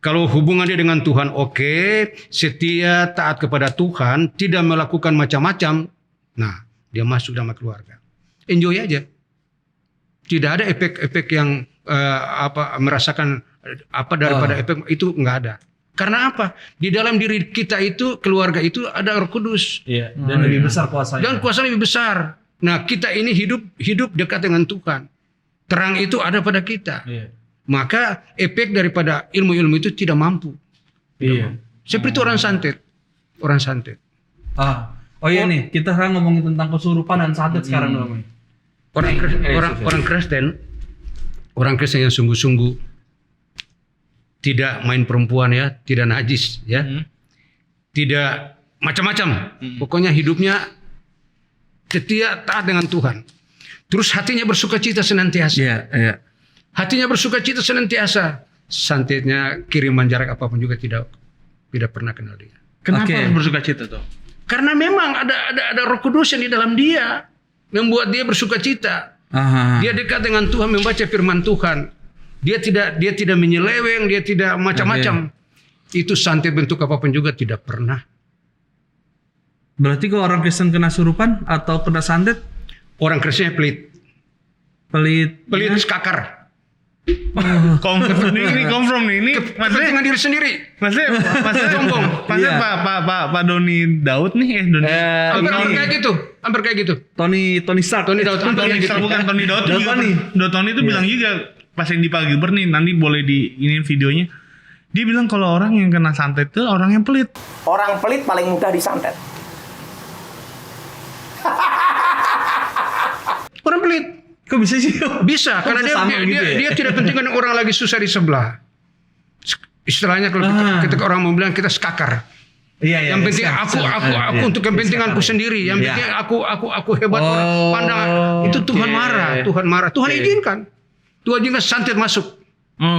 S3: Kalau hubungan dia dengan Tuhan oke, setia, taat kepada Tuhan, tidak melakukan macam-macam, nah dia masuk sama keluarga. Enjoy aja. Tidak ada efek-efek yang merasakan apa daripada efek itu nggak ada. Karena apa? Di dalam diri kita itu, keluarga itu ada Roh Kudus.
S2: Iya. Dan lebih besar kuasanya.
S3: Dan kuasa lebih besar. Nah kita ini hidup dekat dengan Tuhan. Terang itu ada pada kita.
S2: Iya.
S3: Maka efek daripada ilmu-ilmu itu tidak mampu.
S2: Iya.
S3: Seperti orang santet. Orang santet.
S2: Oh iya nih, kita sekarang ngomongin tentang kesurupan dan santet sekarang dong.
S3: Orang Kristen yang sungguh-sungguh tidak main perempuan ya, tidak najis ya. Tidak macam-macam. Pokoknya hidupnya setia taat dengan Tuhan. Terus hatinya bersukacita senantiasa.
S2: Iya.
S3: Hatinya bersukacita senantiasa. Santetnya kiriman jarak apapun juga tidak pernah kenal dia.
S1: Kenapa
S2: Oke.
S1: harus bersukacita tuh?
S3: Karena memang ada Roh Kudus yang di dalam dia, membuat dia bersukacita. Dia dekat dengan Tuhan, membaca firman Tuhan. Dia tidak menyeleweng, dia tidak macam-macam. Itu santet bentuk apapun juga tidak pernah.
S2: Berarti kalau orang Kristen kena surupan atau kena santet,
S3: Orang Kristennya pelit skakar.
S1: Confirm nih. Ini maksudnya
S3: Dengan diri sendiri.
S1: maksudnya
S3: Sombong.
S1: maksudnya
S2: Iya.
S1: Pak Doni Daud nih Doni.
S3: Hampir kayak gitu.
S2: Tony Stark.
S3: Tony Daud. Hampir
S1: Tony
S3: kayak gitu.
S1: bukan Tony Daud.
S2: Daud Tony.
S1: Tony itu bilang juga pas yang di Pak Gilbert nih, nanti boleh di ini videonya. Dia bilang kalau orang yang kena santet itu orang yang pelit.
S4: Orang pelit paling mudah disantet.
S3: Orang pelit.
S2: Kok bisa sih?
S3: Bisa, karena
S2: bisa sama gitu ya?
S3: dia tidak pentingkan orang lagi susah di sebelah. Istilahnya kalau ketika orang mau bilang kita skakar.
S2: Iya.
S3: Yang penting aku untuk kepentinganku sendiri. Yang penting aku hebat orang pandang. Itu Tuhan marah, Tuhan marah. Tuhan izinkan. Tuhan izinkan santet masuk.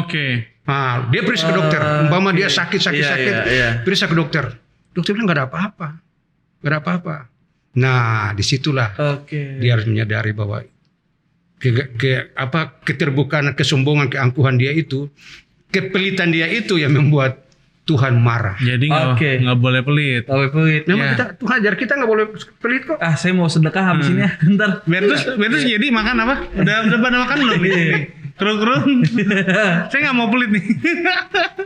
S1: Oke.
S3: Nah, dia periksa ke dokter. Umpama dia sakit.
S2: Iya.
S3: Periksa ke dokter. Dokter bilang nggak ada apa-apa. Nah, disitulah
S2: Oke.
S3: dia harus menyadari bahwa keterbukaan, kesombongan, keangkuhan dia itu, kepelitan dia itu yang membuat Tuhan marah.
S1: Jadi
S2: Oke.
S1: nggak boleh pelit.
S2: Tahu pelit.
S3: Memang
S2: Ya.
S3: Tuhan ajar kita nggak boleh pelit kok.
S2: Saya mau sedekah habis ini ya. Ntar.
S1: Bertus jadi makan apa? Udah pada makan belum nih? Kru. Saya nggak mau pelit nih.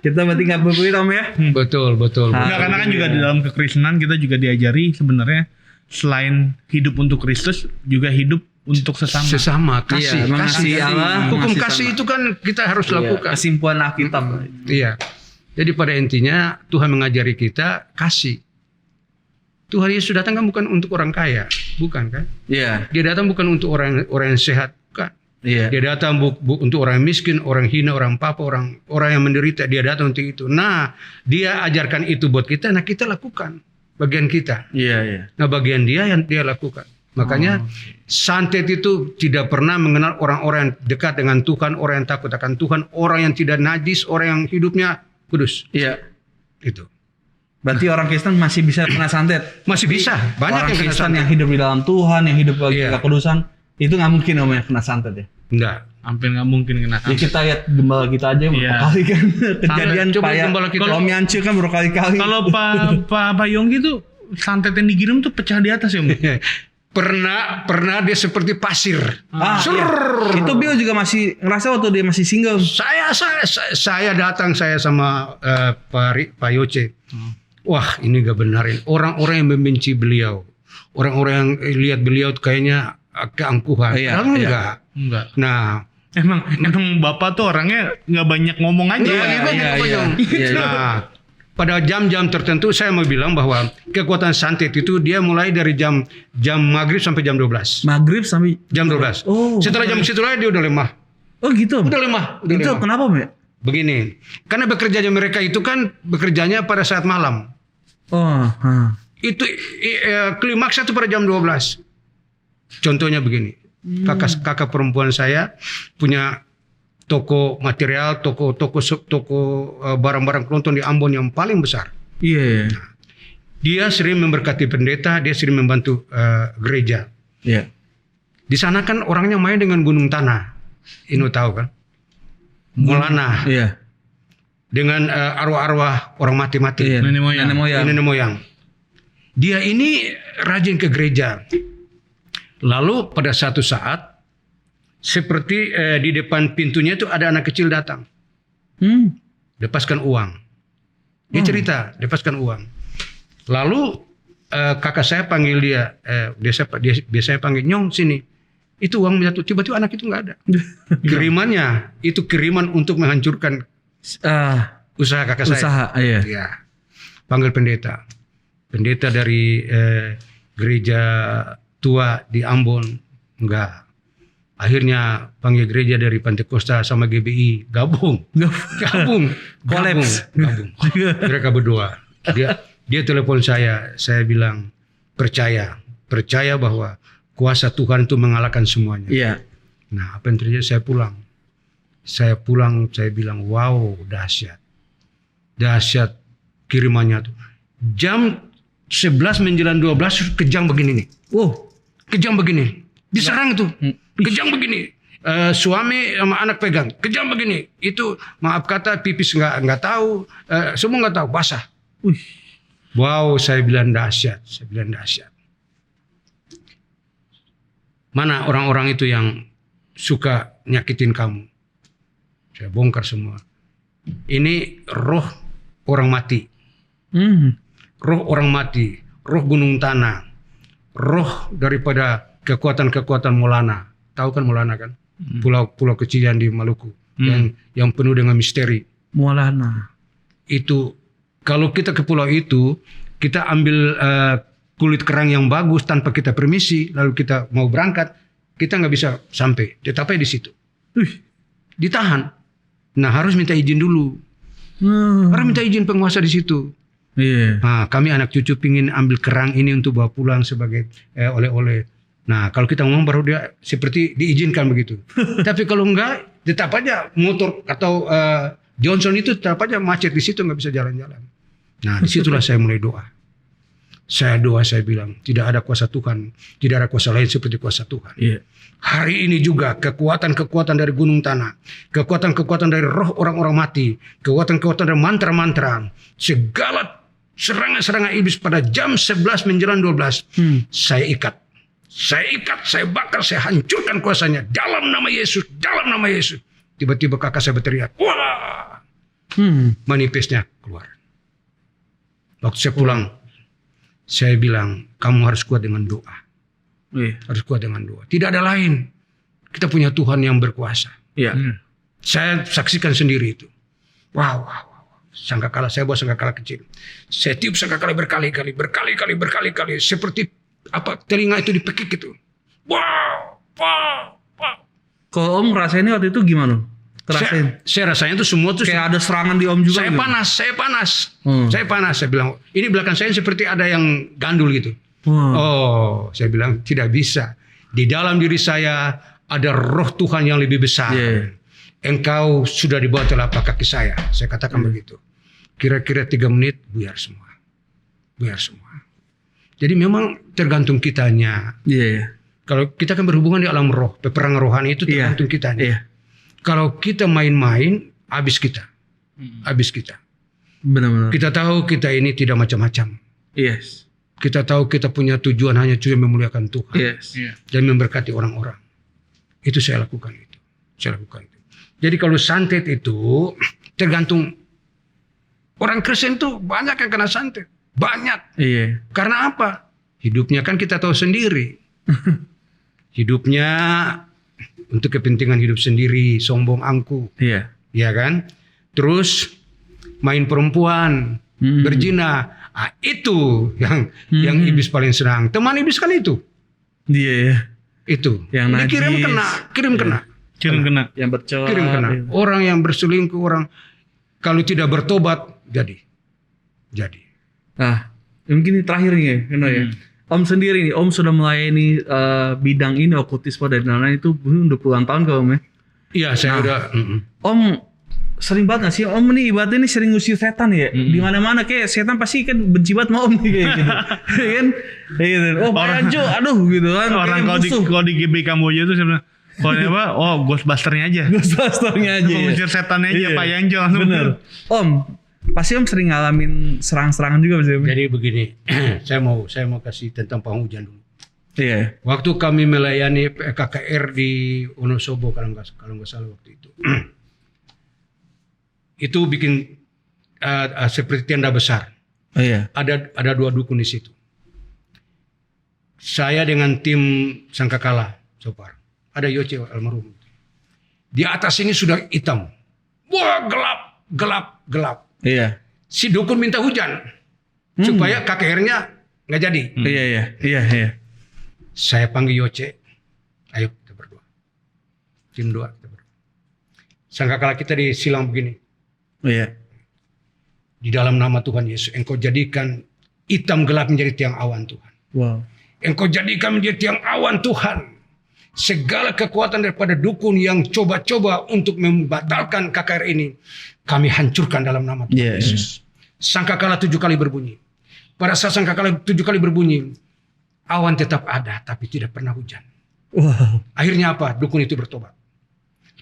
S2: Kita berarti nggak berpelit Om ya.
S3: Betul.
S1: Nggak, karena kan juga di dalam kekristenan kita juga diajari sebenarnya selain hidup untuk Kristus juga hidup untuk sesama.
S3: Kasih,
S2: Iya, mengasihi Allah,
S3: Hukum
S2: mengasihi
S3: kasih
S2: sama.
S3: itu kan kita harus lakukan.
S2: Kesimpulan Alkitab.
S3: Iya. Jadi pada intinya Tuhan mengajari kita kasih. Tuhan Yesus datang kan bukan untuk orang kaya, bukan kan?
S2: Iya.
S3: Dia datang bukan untuk orang yang sehat, bukan.
S2: Iya.
S3: Dia datang untuk orang miskin, orang hina, orang papa, orang yang menderita. Dia datang untuk itu. Nah, dia ajarkan itu buat kita. Nah, kita lakukan bagian kita.
S2: Iya.
S3: Nah, bagian dia yang dia lakukan. Makanya santet itu tidak pernah mengenal orang-orang yang dekat dengan Tuhan, orang yang takut akan Tuhan, orang yang tidak najis, orang yang hidupnya kudus.
S2: Iya.
S3: Itu
S2: Berarti orang Kristen masih bisa kena santet.
S3: masih bisa. Banyak
S2: Orang
S3: yang kena
S2: Kristen
S3: santet.
S2: yang hidup di dalam Tuhan, yang hidup bagi
S3: Iya.
S2: kekudusan, itu nggak mungkin Om ya kena santet ya.
S3: Enggak.
S1: Hampir nggak mungkin kena
S2: Ya
S1: santet.
S2: kita lihat gembala kita aja berapa
S1: Iya.
S2: kali kan kejadian
S3: Coba
S2: kayak
S3: gembala kita.
S2: Om Yancu kan berkali-kali.
S1: Kalau Pak Yonggi tuh santet yang dikirim tuh pecah di atas ya, Om?
S3: Pernah dia seperti pasir.
S2: Iya. Itu Bill juga masih ngerasa waktu dia masih single.
S3: Saya datang sama Pak Yoce. Wah, ini gak benarin. Orang-orang yang membenci beliau, orang-orang yang lihat beliau tuh kayaknya keangkuhan.
S2: Iya,
S3: Padahal
S2: iya.
S3: enggak.
S1: Enggak.
S3: Nah,
S1: Emang Bapak tuh orangnya nggak banyak ngomong aja.
S2: Iya.
S3: nah, pada jam-jam tertentu saya mau bilang bahwa kekuatan santet itu dia mulai dari jam maghrib sampai jam 12.
S2: Maghrib sampai
S3: Jam 12.
S2: Oh.
S3: Setelah jam situ lagi dia udah lemah.
S2: Oh gitu.
S3: Udah lemah. Udah
S2: Itu
S3: lemah.
S2: kenapa Om ya?
S3: Begini, karena bekerjanya mereka itu kan bekerjanya pada saat malam.
S2: Oh.
S3: Itu klimaksnya itu pada jam 12. Contohnya begini, kakak perempuan saya punya toko material, toko barang-barang kelonton di Ambon yang paling besar.
S2: Iya.
S3: Dia sering memberkati pendeta, dia sering membantu gereja.
S2: Iya.
S3: Di sana kan orangnya main dengan gunung tanah. Inu tahu kan? Molana.
S2: Iya.
S3: Dengan arwah-arwah orang mati-mati.
S2: Iya.
S1: Nenek moyang.
S3: Nenek moyang. Dia ini rajin ke gereja. Lalu pada satu saat, seperti di depan pintunya itu ada anak kecil datang. Lepaskan uang. Dia cerita, lepaskan uang. Lalu kakak saya panggil dia, biasanya panggil, Nyong sini. Itu uang jatuh, tiba-tiba anak itu nggak ada. Kirimannya, itu kiriman untuk menghancurkan usaha kakak saya.
S2: Usaha, iya.
S3: Ya. Panggil pendeta. Pendeta dari gereja tua di Ambon. Enggak. Akhirnya panggil gereja dari Pantekosta sama GBI. Gabung.
S2: Kolaps.
S3: Gabung. Mereka berdua. Dia telepon saya. Saya bilang, percaya bahwa kuasa Tuhan itu mengalahkan semuanya.
S2: Iya.
S3: Nah, apa yang terjadi? Saya pulang, saya bilang, wow, dahsyat kirimannya tuh. Jam 11 menjelang 12 kejang begini nih. Kejang begini. Diserang tuh. Kejang begini. Suami sama anak pegang. Kejang begini. Itu maaf kata pipis nggak tahu. Semua nggak tahu. Basah. Wow, saya bilang dahsyat. Mana orang-orang itu yang suka nyakitin kamu? Saya bongkar semua. Ini roh orang mati. Roh orang mati. Roh gunung tanah. Roh daripada kekuatan-kekuatan Molana. Tahu kan Molana kan? Pulau kecil yang di Maluku. Yang penuh dengan misteri.
S2: Molana.
S3: Itu kalau kita ke pulau itu, kita ambil kulit kerang yang bagus tanpa kita permisi, lalu kita mau berangkat, kita nggak bisa sampai. Tetapnya di situ. Ditahan. Nah, harus minta izin dulu. Harus minta izin penguasa di situ.
S2: Iya.
S3: Nah, kami anak cucu pingin ambil kerang ini untuk bawa pulang sebagai oleh-oleh. Nah, kalau kita ngomong baru dia seperti diizinkan begitu. Tapi kalau enggak, tetap aja motor atau Johnson itu tetap aja macet di situ, nggak bisa jalan-jalan. Nah, disitulah saya mulai doa. Saya doa, saya bilang, tidak ada kuasa Tuhan, tidak ada kuasa lain seperti kuasa Tuhan.
S2: Iya.
S3: Hari ini juga kekuatan-kekuatan dari gunung tanah, kekuatan-kekuatan dari roh orang-orang mati, kekuatan-kekuatan dari mantra-mantra, segala serangan-serangan iblis pada jam 11 menjelang 12, saya ikat. Saya bakar, saya hancurkan kuasanya dalam nama Yesus, dalam nama Yesus. Tiba-tiba kakak saya berteriak, wah, manifestnya keluar. Waktu saya pulang, saya bilang, kamu harus kuat dengan doa.
S2: Iya.
S3: Harus kuat dengan doa. Tidak ada lain. Kita punya Tuhan yang berkuasa.
S2: Iya.
S3: Saya saksikan sendiri itu. Wow. Sangkakala, saya bawa sangkakala kecil. Saya tiup sangkakala berkali-kali. Seperti telinga itu dipekik itu. Wow.
S2: Kalau Om ngerasainnya waktu itu gimana? Kerasain?
S3: Saya rasanya itu semua tuh
S2: Kayak ada serangan di Om juga.
S3: saya
S2: gitu?
S3: panas. Saya panas. Saya bilang, ini belakang saya seperti ada yang gandul gitu. Oh, saya bilang tidak bisa. Di dalam diri saya ada roh Tuhan yang lebih besar.
S2: Yeah.
S3: Engkau sudah di bawah telapak kaki saya. Saya katakan begitu. Kira-kira 3 menit buyar semua. Jadi memang tergantung kitanya.
S2: Iya.
S3: Kalau kita kan berhubungan di alam roh, peperangan rohani itu tergantung kitanya.
S2: Iya.
S3: Kalau kita main-main, habis kita.
S2: Benar-benar.
S3: Kita tahu kita ini tidak macam-macam.
S2: Yes.
S3: Kita tahu kita punya tujuan hanya cuma memuliakan Tuhan.
S2: Yes.
S3: Dan memberkati orang-orang. Itu saya lakukan itu. Jadi kalau santet itu tergantung. Orang Kristen tuh banyak yang kena santet. Banyak.
S2: Iya.
S3: Karena apa? Hidupnya kan kita tahu sendiri. Hidupnya untuk kepentingan hidup sendiri, sombong angkuh.
S2: Iya.
S3: Ya kan? Terus main perempuan, berzina. Itu yang iblis paling senang. Teman iblis kan itu.
S2: Iya.
S3: Itu.
S2: Yang najis.
S3: Kirim kena.
S2: Yang bercela.
S3: Kirim kena. Orang yang berselingkuh, orang kalau tidak bertobat jadi.
S2: Nah, mungkin ini terakhir nih ya. Om sendiri nih, Om sudah melayani bidang ini okultisme dan lain-lain itu udah puluhan tahun kalau Om ya.
S3: Iya, saya udah.
S2: Om sering banget gak sih? Om nih ibaratnya nih sering ngusir setan ya. Di mana-mana kayak setan pasti kan benci banget sama Om nih kayak gitu. Iya kan? Kayak gitu. Oh, Pak Yanjo, aduh gitu kan.
S1: Orang kalau di GB Kamboja tuh sebenarnya kalau ini apa? Oh, Ghostbuster-nya aja.
S2: Ghostbuster-nya aja.
S1: Mengusir setannya aja,
S2: Iya.
S1: Pak Yanjo langsung.
S2: Bener. Om, pasti Om sering ngalamin serang-serangan juga pasti Om.
S3: Jadi begini, saya mau kasih tentang penghujan dulu.
S2: Iya.
S3: Waktu kami melayani KKR di Wonosobo kalau nggak salah waktu itu, itu bikin seperti tenda besar.
S2: Oh iya.
S3: Ada 2 dukun di situ. Saya dengan tim Sangkakala Sopar. Ada Yoce almarhum. Di atas ini sudah hitam. Wah, gelap.
S2: Iya.
S3: Si dukun minta hujan supaya KKR-nya nggak jadi.
S2: Iya.
S3: Saya panggil Yoce. Ayo kita berdoa. Tim doa kita berdoa. Sangkakala kita disilang begini.
S2: Iya.
S3: Di dalam nama Tuhan Yesus, Engkau jadikan hitam gelap menjadi tiang awan Tuhan.
S2: Wow.
S3: Engkau jadikan menjadi tiang awan Tuhan. Segala kekuatan daripada dukun yang coba-coba untuk membatalkan KKR ini, kami hancurkan dalam nama Tuhan Yesus. Sangkakala 7 kali berbunyi. Pada saat sangkakala 7 kali berbunyi, awan tetap ada tapi tidak pernah hujan.
S2: Wow.
S3: Akhirnya apa? Dukun itu bertobat.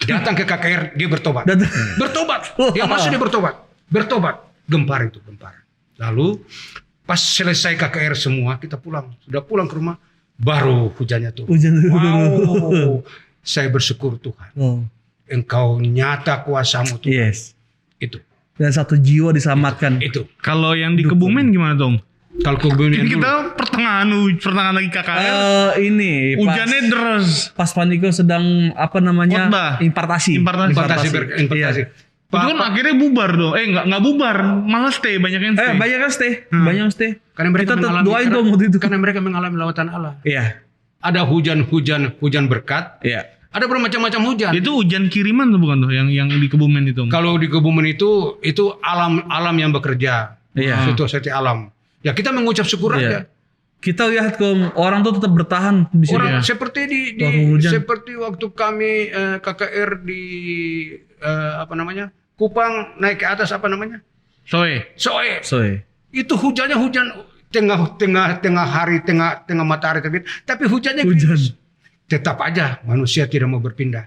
S3: Datang ke KKR, dia bertobat. Bertobat. Dia masuk, dia bertobat. Gempar. Lalu pas selesai KKR semua, kita pulang. Sudah pulang ke rumah, baru hujannya tuh. Wow. Saya bersyukur Tuhan.
S2: Wow.
S3: Engkau nyata kuasamu Tuhan.
S2: Yes.
S3: Itu.
S2: Dan 1 jiwa diselamatkan.
S3: Itu.
S1: Kalau yang di Kebumen gimana dong?
S3: Kalau kebumen
S1: Ini
S3: dulu.
S1: kita pertengahan lagi KKR.
S2: Ini
S1: Hujannya deras.
S2: pas Paniko sedang apa namanya
S1: Khotbah.
S2: impartasi.
S3: Impartasi.
S2: Iya.
S1: Itu kan akhirnya bubar dong. Nggak bubar, malah stay, banyak yang stay.
S2: Banyak kan stay, banyak yang stay.
S3: Karena mereka
S2: Kita
S3: mengalami
S2: doain tuh waktu itu.
S3: Karena mereka mengalami lawatan Allah.
S2: Iya.
S3: Ada hujan berkat.
S2: Iya.
S3: Ada bermacam-macam hujan.
S1: Itu hujan kiriman tuh bukan tuh yang di Kebumen itu.
S3: Kalau di Kebumen itu alam yang bekerja.
S2: Iya.
S3: Situasi alam. Ya kita mengucap syukur aja.
S2: Kita lihat orang tuh tetap bertahan di sini.
S3: Orang seperti seperti waktu kami KKR di Kupang naik ke atas apa namanya?
S1: Soe.
S3: Itu hujannya hujan tengah hari, tengah matahari terbit, tapi hujannya
S2: Hujan.
S3: gerimis. Tetap aja manusia tidak mau berpindah.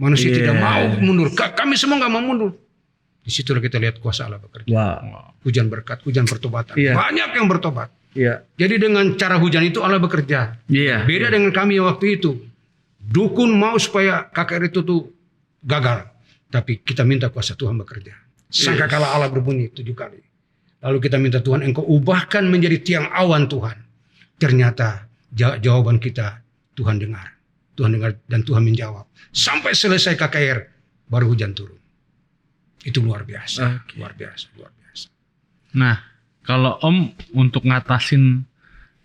S3: Manusia
S2: Iya.
S3: tidak mau mundur. Kami semua nggak mau mundur. Disitulah kita lihat kuasa Allah bekerja.
S2: Wow.
S3: Hujan berkat, hujan pertobatan.
S2: Iya.
S3: Banyak yang bertobat.
S2: Iya.
S3: Jadi dengan cara hujan itu Allah bekerja.
S2: Iya.
S3: Beda dengan kami waktu itu. Dukun mau supaya KKR itu tuh gagal. Tapi kita minta kuasa Tuhan bekerja. Sangkakala Allah berbunyi 7 kali. Lalu kita minta Tuhan, engkau ubahkan menjadi tiang awan Tuhan. Ternyata jawaban kita Tuhan dengar. Tuhan dengar dan Tuhan menjawab. Sampai selesai KKR baru hujan turun. Itu luar biasa.
S2: Oke.
S3: Luar biasa. Luar biasa.
S1: Nah, kalau Om untuk ngatasin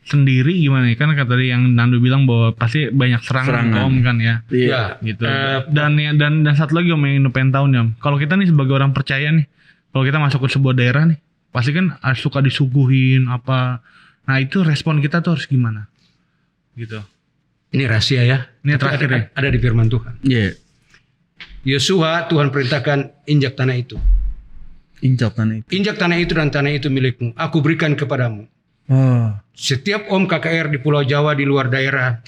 S1: sendiri gimana nih? Kan kata tadi yang Nando bilang bahwa pasti banyak serangan ke Om kan ya.
S2: Iya.
S1: Gitu. Dan satu lagi Om yang pengen tahu nih Om. Kalau kita nih sebagai orang percaya nih, kalau kita masuk ke sebuah daerah nih, pasti kan suka disuguhin apa. Nah, itu respon kita tuh harus gimana? Gitu.
S3: Ini rahasia ya.
S1: Ini
S3: Tapi
S1: terakhir ya.
S3: ada di firman Tuhan.
S2: Iya.
S3: Yosua Tuhan perintahkan injak tanah itu.
S2: Injak tanah itu.
S3: Injak tanah itu dan tanah itu milikmu. Aku berikan kepadamu.
S2: Oh.
S3: Setiap Om KKR di Pulau Jawa di luar daerah,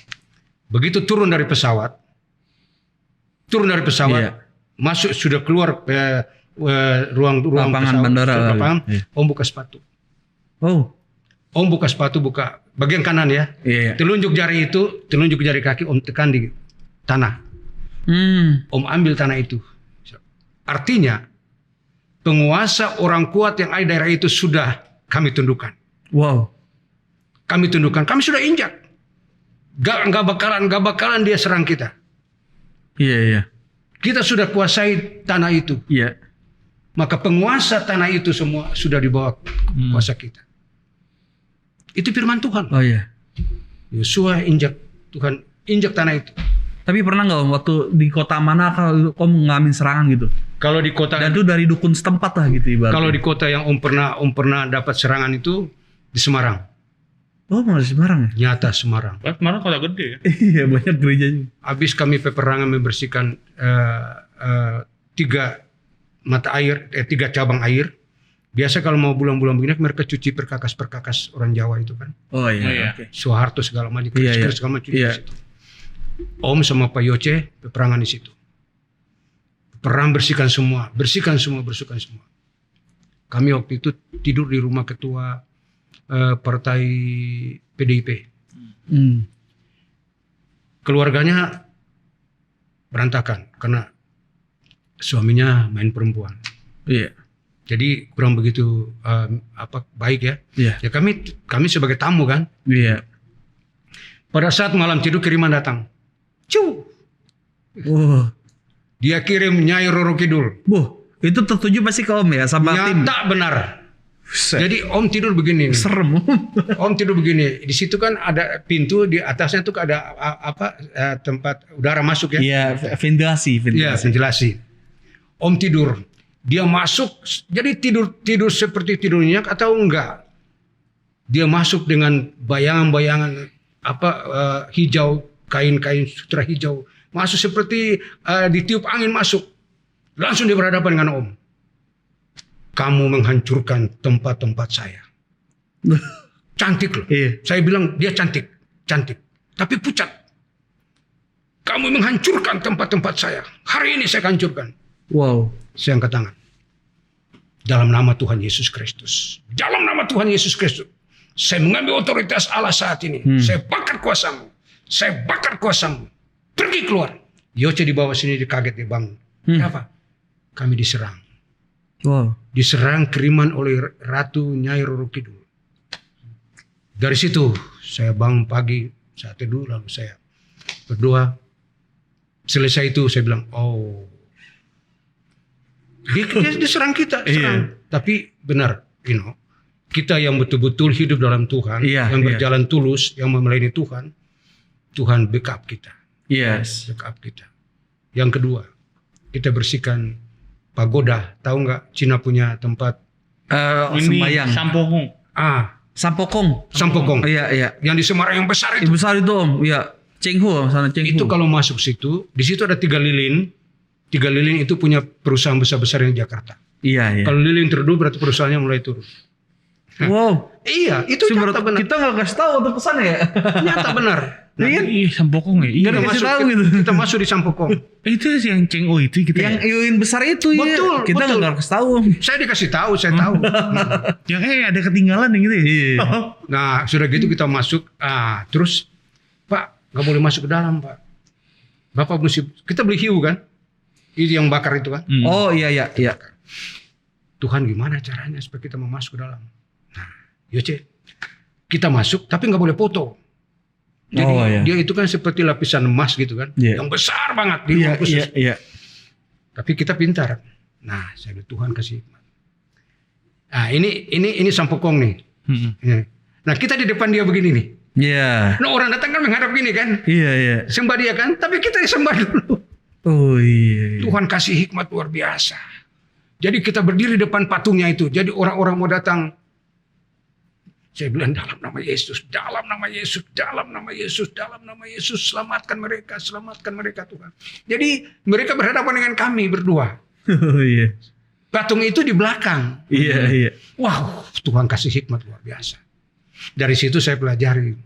S3: begitu turun dari pesawat,
S2: Iya.
S3: masuk sudah keluar ruang
S2: Lapangan
S3: pesawat,
S2: bandara.
S3: lapangan,
S2: Iya.
S3: Om buka sepatu.
S2: Oh.
S3: Om buka sepatu, buka bagian kanan ya.
S2: Iya.
S3: Telunjuk jari kaki Om tekan di tanah. Om ambil tanah itu. Artinya penguasa orang kuat yang ada di daerah itu sudah kami tundukkan.
S2: Wow.
S3: Kami tundukkan, kami sudah injak. Gak bakalan dia serang kita.
S2: Iya, iya.
S3: Kita sudah kuasai tanah itu.
S2: Iya.
S3: Maka penguasa tanah itu semua sudah di bawah kuasa kita. Itu firman Tuhan.
S2: Oh iya.
S3: Yosua Tuhan injak tanah itu.
S2: Tapi pernah nggak Om, waktu di kota mana kalau Om ngalamin serangan gitu?
S3: Kalau di kota
S2: Dan itu dari dukun setempat lah gitu ibaratnya.
S3: kalau di kota yang Om pernah dapat serangan itu di Semarang.
S2: Oh malah di Semarang ya?
S3: Nyata Semarang.
S1: Kemarin kota gede ya.
S2: Iya banyak gerejanya.
S3: Habis kami peperangan membersihkan 3 cabang air. Biasa kalau mau bulan-bulan begini mereka cuci perkakas orang Jawa itu kan.
S2: Oh iya.
S1: Oh, iya.
S2: Oke.
S3: Soeharto segala macam,
S2: Iya, iya.
S3: segala macam
S2: Iya.
S3: di situ. Om sama Pak Yoce peperangan di situ. Perang bersihkan semua. Kami waktu itu tidur di rumah ketua partai PDIP. Keluarganya berantakan karena suaminya main perempuan.
S2: Iya.
S3: Jadi kurang begitu baik ya.
S2: Iya.
S3: Ya kami sebagai tamu kan.
S2: Iya.
S3: Pada saat malam tidur kiriman datang. Cu.
S2: Oh.
S3: Dia kirim Nyai Roro Kidul.
S2: Itu tertuju pasti ke Om ya sama tim.
S3: Nyata benar.
S2: Buset.
S3: Jadi Om tidur begini.
S2: Serem.
S3: Om tidur begini. Di situ kan ada pintu, di atasnya tuh ada tempat udara masuk ya.
S2: Iya, ventilasi.
S3: Iya, ventilasi. Om tidur. Dia masuk. Jadi tidur seperti tidurnya atau enggak? Dia masuk dengan bayangan-bayangan hijau, kain-kain sutra hijau. Masuk seperti ditiup angin masuk. Langsung dia berhadapan dengan Om. Kamu menghancurkan tempat-tempat saya. Cantik loh.
S2: Iya.
S3: Saya bilang dia cantik. Tapi pucat. Kamu menghancurkan tempat-tempat saya. Hari ini saya hancurkan.
S2: Wow.
S3: Saya angkat tangan. Dalam nama Tuhan Yesus Kristus. Dalam nama Tuhan Yesus Kristus. Saya mengambil otoritas Allah saat ini. Saya bakar kuasamu. Pergi keluar. Yoce di bawah sini dikaget dia bangun. Kenapa? Kami diserang.
S2: Wow.
S3: Diserang kiriman oleh Ratu Nyai Roro Kidul. Dari situ saya bangun pagi, saya teduh lalu saya berdoa. Selesai itu saya bilang, oh, dia diserang kita, serang. Tapi benar, kita yang betul-betul hidup dalam Tuhan, yang berjalan tulus, yang memelayani Tuhan, Tuhan backup kita.
S2: Yes.
S3: Backup kita. Yang kedua, kita bersihkan pagoda. Tahu nggak Cina punya tempat
S2: Sembayang.
S3: Sampokong.
S2: Iya.
S3: Yang di Semarang yang besar itu.
S2: Besar itu Om. Iya. Cenghu sana Cenghu.
S3: Itu kalau masuk situ, di situ ada 3 lilin. 3 lilin itu punya perusahaan besar-besar yang di Jakarta.
S2: Iya.
S3: Kalau lilin tereduh berarti perusahaannya mulai turun.
S2: Wow.
S3: Iya, itu nyata benar.
S2: Kita nggak kasih tahu untuk pesan ya.
S3: Nyata benar.
S2: Iya kan?
S1: Ih, Sampokong ya. Iya.
S2: Nggak dikasih tahu gitu.
S3: Kita masuk di Sampokong.
S1: Itu sih yang Ceng O itu kita.
S2: Yang iuin besar itu ya.
S3: Betul,
S2: Kita
S3: betul.
S2: nggak kasih tahu.
S3: Saya dikasih tahu, saya tahu.
S1: Yang ada ketinggalan yang gitu ya.
S2: Iya.
S3: Nah, sudah gitu kita masuk. Terus Pak, nggak boleh masuk ke dalam, Pak. Bapak mesti, kita beli hiu kan? Itu yang bakar itu kan?
S2: Oh iya.
S3: Tuhan gimana caranya supaya kita mau masuk ke dalam? Nah, Yoce, kita masuk tapi nggak boleh foto. Jadi dia itu kan seperti lapisan emas gitu kan, yang besar banget di ruang khusus.
S2: Iya.
S3: Tapi kita pintar. Nah, saya bilang Tuhan kasih hikmat. Nah, ini Sampokong nih. Nah, kita di depan dia begini nih.
S2: Iya.
S3: Nah, orang datang kan menghadap gini kan.
S2: Iya.
S3: Sembah dia kan, tapi kita disembah dulu.
S2: Oh iya.
S3: Tuhan kasih hikmat luar biasa. Jadi kita berdiri depan patungnya itu. Jadi orang-orang mau datang. Saya bilang dalam nama Yesus, dalam nama Yesus, dalam nama Yesus, dalam nama Yesus. Selamatkan mereka Tuhan. Jadi mereka berhadapan dengan kami berdua.
S2: Oh iya.
S3: Patung itu di belakang.
S2: Iya.
S3: Wow, Tuhan kasih hikmat luar biasa. Dari situ saya pelajari.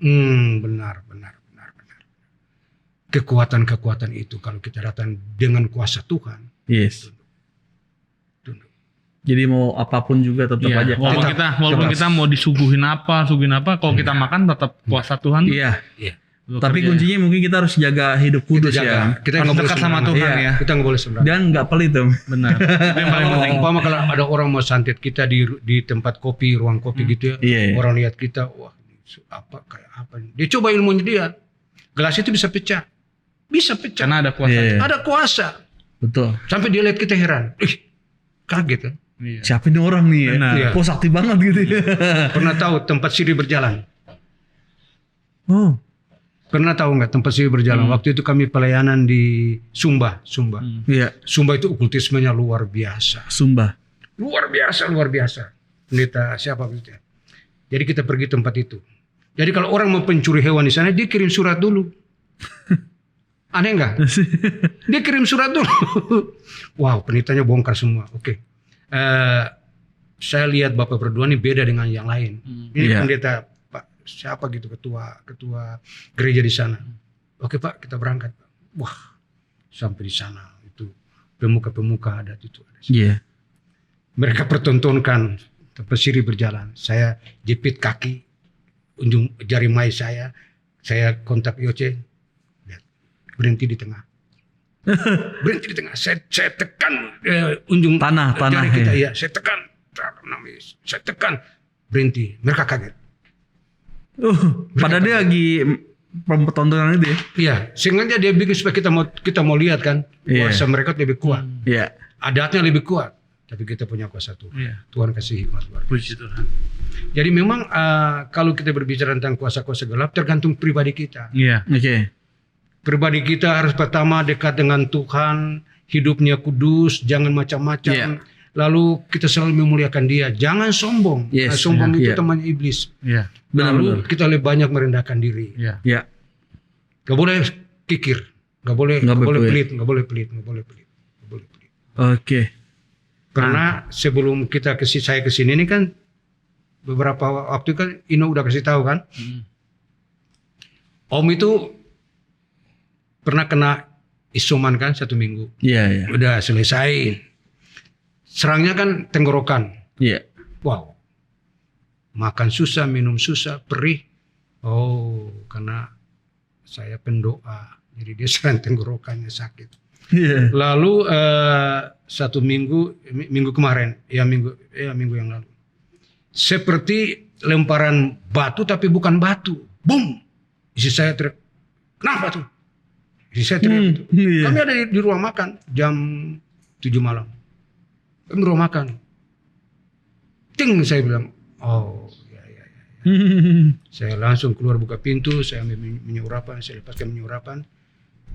S3: Benar. Kekuatan-kekuatan itu kalau kita datang dengan kuasa Tuhan.
S2: Yes.
S3: Tunduk.
S2: Jadi mau apapun juga tetap aja.
S1: Walaupun kita mau disuguhin apa, kalau kita makan tetap kuasa Tuhan.
S2: Iya.
S1: Bekerja.
S2: Tapi kuncinya mungkin kita harus jaga hidup kudus ya.
S3: Kita
S1: Harus
S3: nggak boleh
S1: dekat sama
S3: sembarangan.
S1: Tuhan
S3: Iya,
S1: ya.
S3: Kita nggak boleh sembarangan.
S2: Dan nggak pelit tuh.
S1: Benar. Itu yang paling penting.
S3: Umpama kalau ada orang mau santet kita di tempat kopi, ruang kopi gitu ya.
S2: Iya.
S3: Orang lihat kita, wah kayak apa. Dia coba ilmunya dia. Gelas itu bisa pecah. Bisa pecah.
S1: Karena ada kuasa.
S2: Iya.
S3: Ada kuasa.
S2: Betul.
S3: Sampai dia lihat kita heran. Kaget kan.
S1: Iya.
S2: Siapa ini orang nih ya?
S1: Benar.
S3: Iya.
S2: Kok sakti banget gitu ya.
S3: Pernah tahu tempat sihir berjalan?
S2: Oh.
S3: Pernah tahu nggak tempat sihir berjalan? Waktu itu kami pelayanan di Sumba.
S2: Iya.
S3: Sumba itu okultismenya luar biasa.
S2: Sumba.
S3: Luar biasa. Pendeta siapa gitu ya. Jadi kita pergi tempat itu. Jadi kalau orang mau pencuri hewan di sana, dia kirim surat dulu. Aneh nggak? Dia kirim surat dulu. Wow, pendetanya bongkar semua. Oke. Saya lihat Bapak berdua ini beda dengan yang lain. Ini pendeta Pak siapa gitu ketua gereja di sana. Oke Pak, kita berangkat. Wah, sampai di sana itu pemuka-pemuka adat itu ada.
S2: Iya.
S3: Mereka pertontonkan tempat sihir berjalan. Saya jepit kaki, ujung jari mai saya kontak Yoce, lihat, berhenti di tengah. Saya tekan ujung
S2: Tanah,
S3: jari kita,
S2: ya.
S3: saya tekan, berhenti. Mereka kaget.
S2: Padahal dia lagi pertontonan itu ya.
S3: Iya, sengaja dia bikin supaya kita mau lihat kan, kuasa mereka lebih kuat,
S2: Iya.
S3: adatnya lebih kuat. Tapi kita punya kuasa Tuhan.
S1: Iya.
S3: Tuhan kasih hikmat luar biasa.
S1: Puji Tuhan.
S3: Jadi memang kalau kita berbicara tentang kuasa-kuasa gelap tergantung pribadi kita.
S1: Iya.
S2: Oke.
S3: Pribadi kita harus pertama dekat dengan Tuhan, hidupnya kudus, jangan macam-macam.
S2: Iya.
S3: Lalu kita selalu memuliakan Dia, jangan sombong.
S2: Yes.
S3: Sombong itu
S2: Iya.
S3: temannya iblis.
S1: Iya.
S3: Lalu kita lebih banyak merendahkan diri.
S1: Iya.
S2: Iya.
S3: Gak boleh kikir, gak boleh pelit.
S2: Oke.
S3: Karena sebelum saya kesini ini kan beberapa waktu kan Ino udah kasih tahu kan, Om itu pernah kena isoman kan 1 minggu,
S2: Iya.
S3: udah selesai. Serangnya kan tenggorokan,
S2: Iya.
S3: wow, makan susah, minum susah, perih. Oh, karena saya pendoa, jadi dia serang tenggorokannya sakit.
S2: Iya.
S3: Lalu 1 minggu kemarin, minggu yang lalu, seperti lemparan batu tapi bukan batu, boom, istri saya teriak, kenapa tuh? Istri saya teriak itu.
S2: Iya.
S3: Kami ada di ruang makan jam 7 malam, kami di ruang makan, ting, saya bilang, oh ya. Saya langsung keluar buka pintu, saya ambil menyurapan, saya lepaskan menyurapan,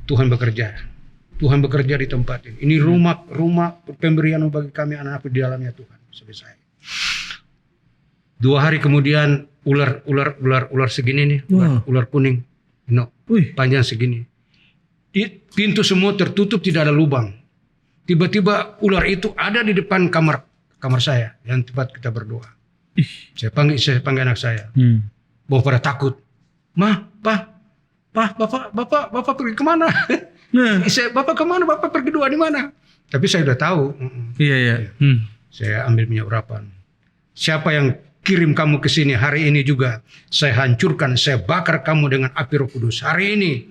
S3: Tuhan bekerja. Tuhan bekerja di tempat ini. Ini rumah pemberian bagi kami anak-anak di dalamnya Tuhan. Selesai. 2 hari kemudian ular segini nih, ular kuning, panjang segini. Di pintu semua tertutup, tidak ada lubang. Tiba-tiba ular itu ada di depan kamar saya, yang tempat kita berdoa. Saya panggil anak saya. Bawa pada takut. Bapak pergi kemana? Bapak kemana? Bapak pergi dua di mana? Tapi saya udah tahu.
S2: Iya.
S3: Saya ambil minyak urapan. Siapa yang kirim kamu ke sini hari ini juga, saya hancurkan, saya bakar kamu dengan api Roh Kudus. Hari ini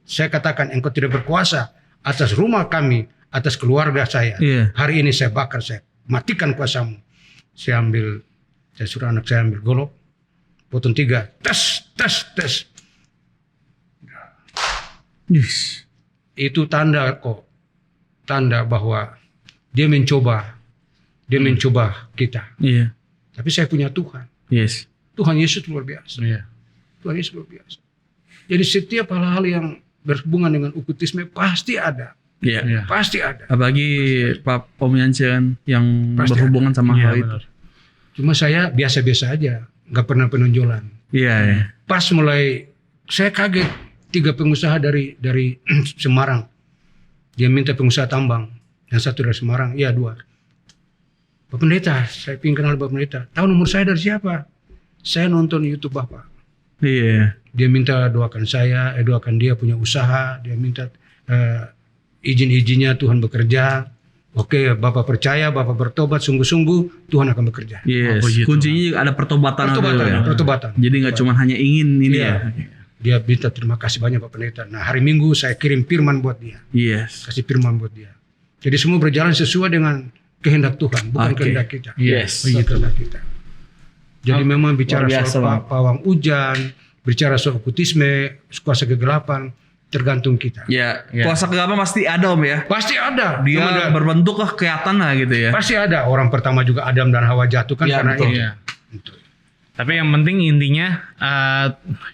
S3: saya katakan engkau tidak berkuasa atas rumah kami, atas keluarga saya. Hari ini saya bakar, saya matikan kuasamu. Saya suruh anak saya ambil golok, potong 3, tes. Itu tanda bahwa dia mencoba kita.
S2: Iya.
S3: Tapi saya punya Tuhan.
S2: Yes.
S3: Tuhan Yesus luar biasa. Tuhan Yesus luar biasa. Jadi setiap hal-hal yang berhubungan dengan okultisme pasti ada.
S2: Iya.
S3: Pasti ada.
S2: Apalagi Pak Om Yancen yang
S3: Pasti
S2: berhubungan sama hal itu.
S3: Cuma saya biasa-biasa aja, nggak pernah penonjolan.
S2: Iya.
S3: Pas mulai saya kaget 3 pengusaha dari Semarang. Dia minta pengusaha tambang. Yang 1 dari Semarang, 2. Pak Pendeta, saya ingin kenal Pak Pendeta. Tahu nomor saya dari siapa? Saya nonton YouTube Bapak.
S2: Iya.
S3: Dia minta doakan saya, doakan dia punya usaha. Dia minta izin-izinnya Tuhan bekerja. Oke, Bapak percaya, Bapak bertobat sungguh-sungguh, Tuhan akan bekerja.
S2: Yes. Kuncinya ada pertobatan.
S3: Pertobatan.
S2: Jadi nggak cuma hanya ingin ini ya.
S3: Dia minta terima kasih banyak Pak Pendeta. Nah, hari Minggu saya kirim firman buat dia.
S2: Yes.
S3: Kasih firman buat dia. Jadi semua berjalan sesuai dengan kehendak Tuhan, bukan kehendak kita.
S2: Yes.
S3: Kehendak kita. Jadi memang bicara soal pawang hujan, bicara soal okultisme, kuasa kegelapan, tergantung kita.
S2: Ya. Kuasa kegelapan pasti ada Om ya.
S3: Pasti ada.
S2: Dia berbentuk kelihatan lah gitu ya.
S3: Pasti ada. Orang pertama juga Adam dan Hawa jatuh kan karena
S2: betul.
S3: itu.
S1: Tapi yang penting intinya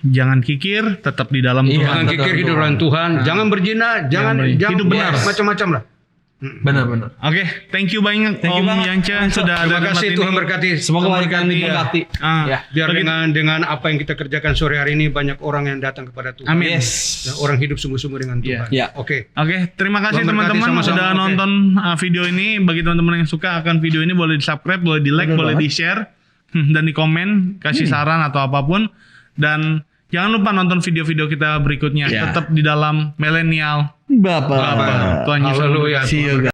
S1: jangan kikir, tetap di dalam Tuhan.
S3: Jangan kikir hidup dalam Tuhan, jangan berzina, jangan
S1: hidup benar,
S3: macam-macam lah.
S2: Benar.
S1: Oke, thank you banyak Om Yancen sudah ada.
S3: Terima kasih, Tuhan berkati.
S2: Semoga berkati.
S3: Biar dengan apa yang kita kerjakan sore hari ini banyak orang yang datang kepada Tuhan.
S1: Amin.
S3: Dan orang hidup sungguh-sungguh dengan Tuhan. Oke,
S1: terima kasih
S3: Tuhan berkati
S1: teman-teman
S3: sama-sama.
S1: sudah nonton video ini. Bagi teman-teman yang suka akan video ini, boleh di-subscribe, boleh di-like, boleh di-share, dan di komen, kasih saran atau apapun. Dan jangan lupa nonton video-video kita berikutnya. Tetap di dalam Milenial
S2: Bapak.
S1: Tuhan Yesus.
S3: Haleluya.
S2: See you guys.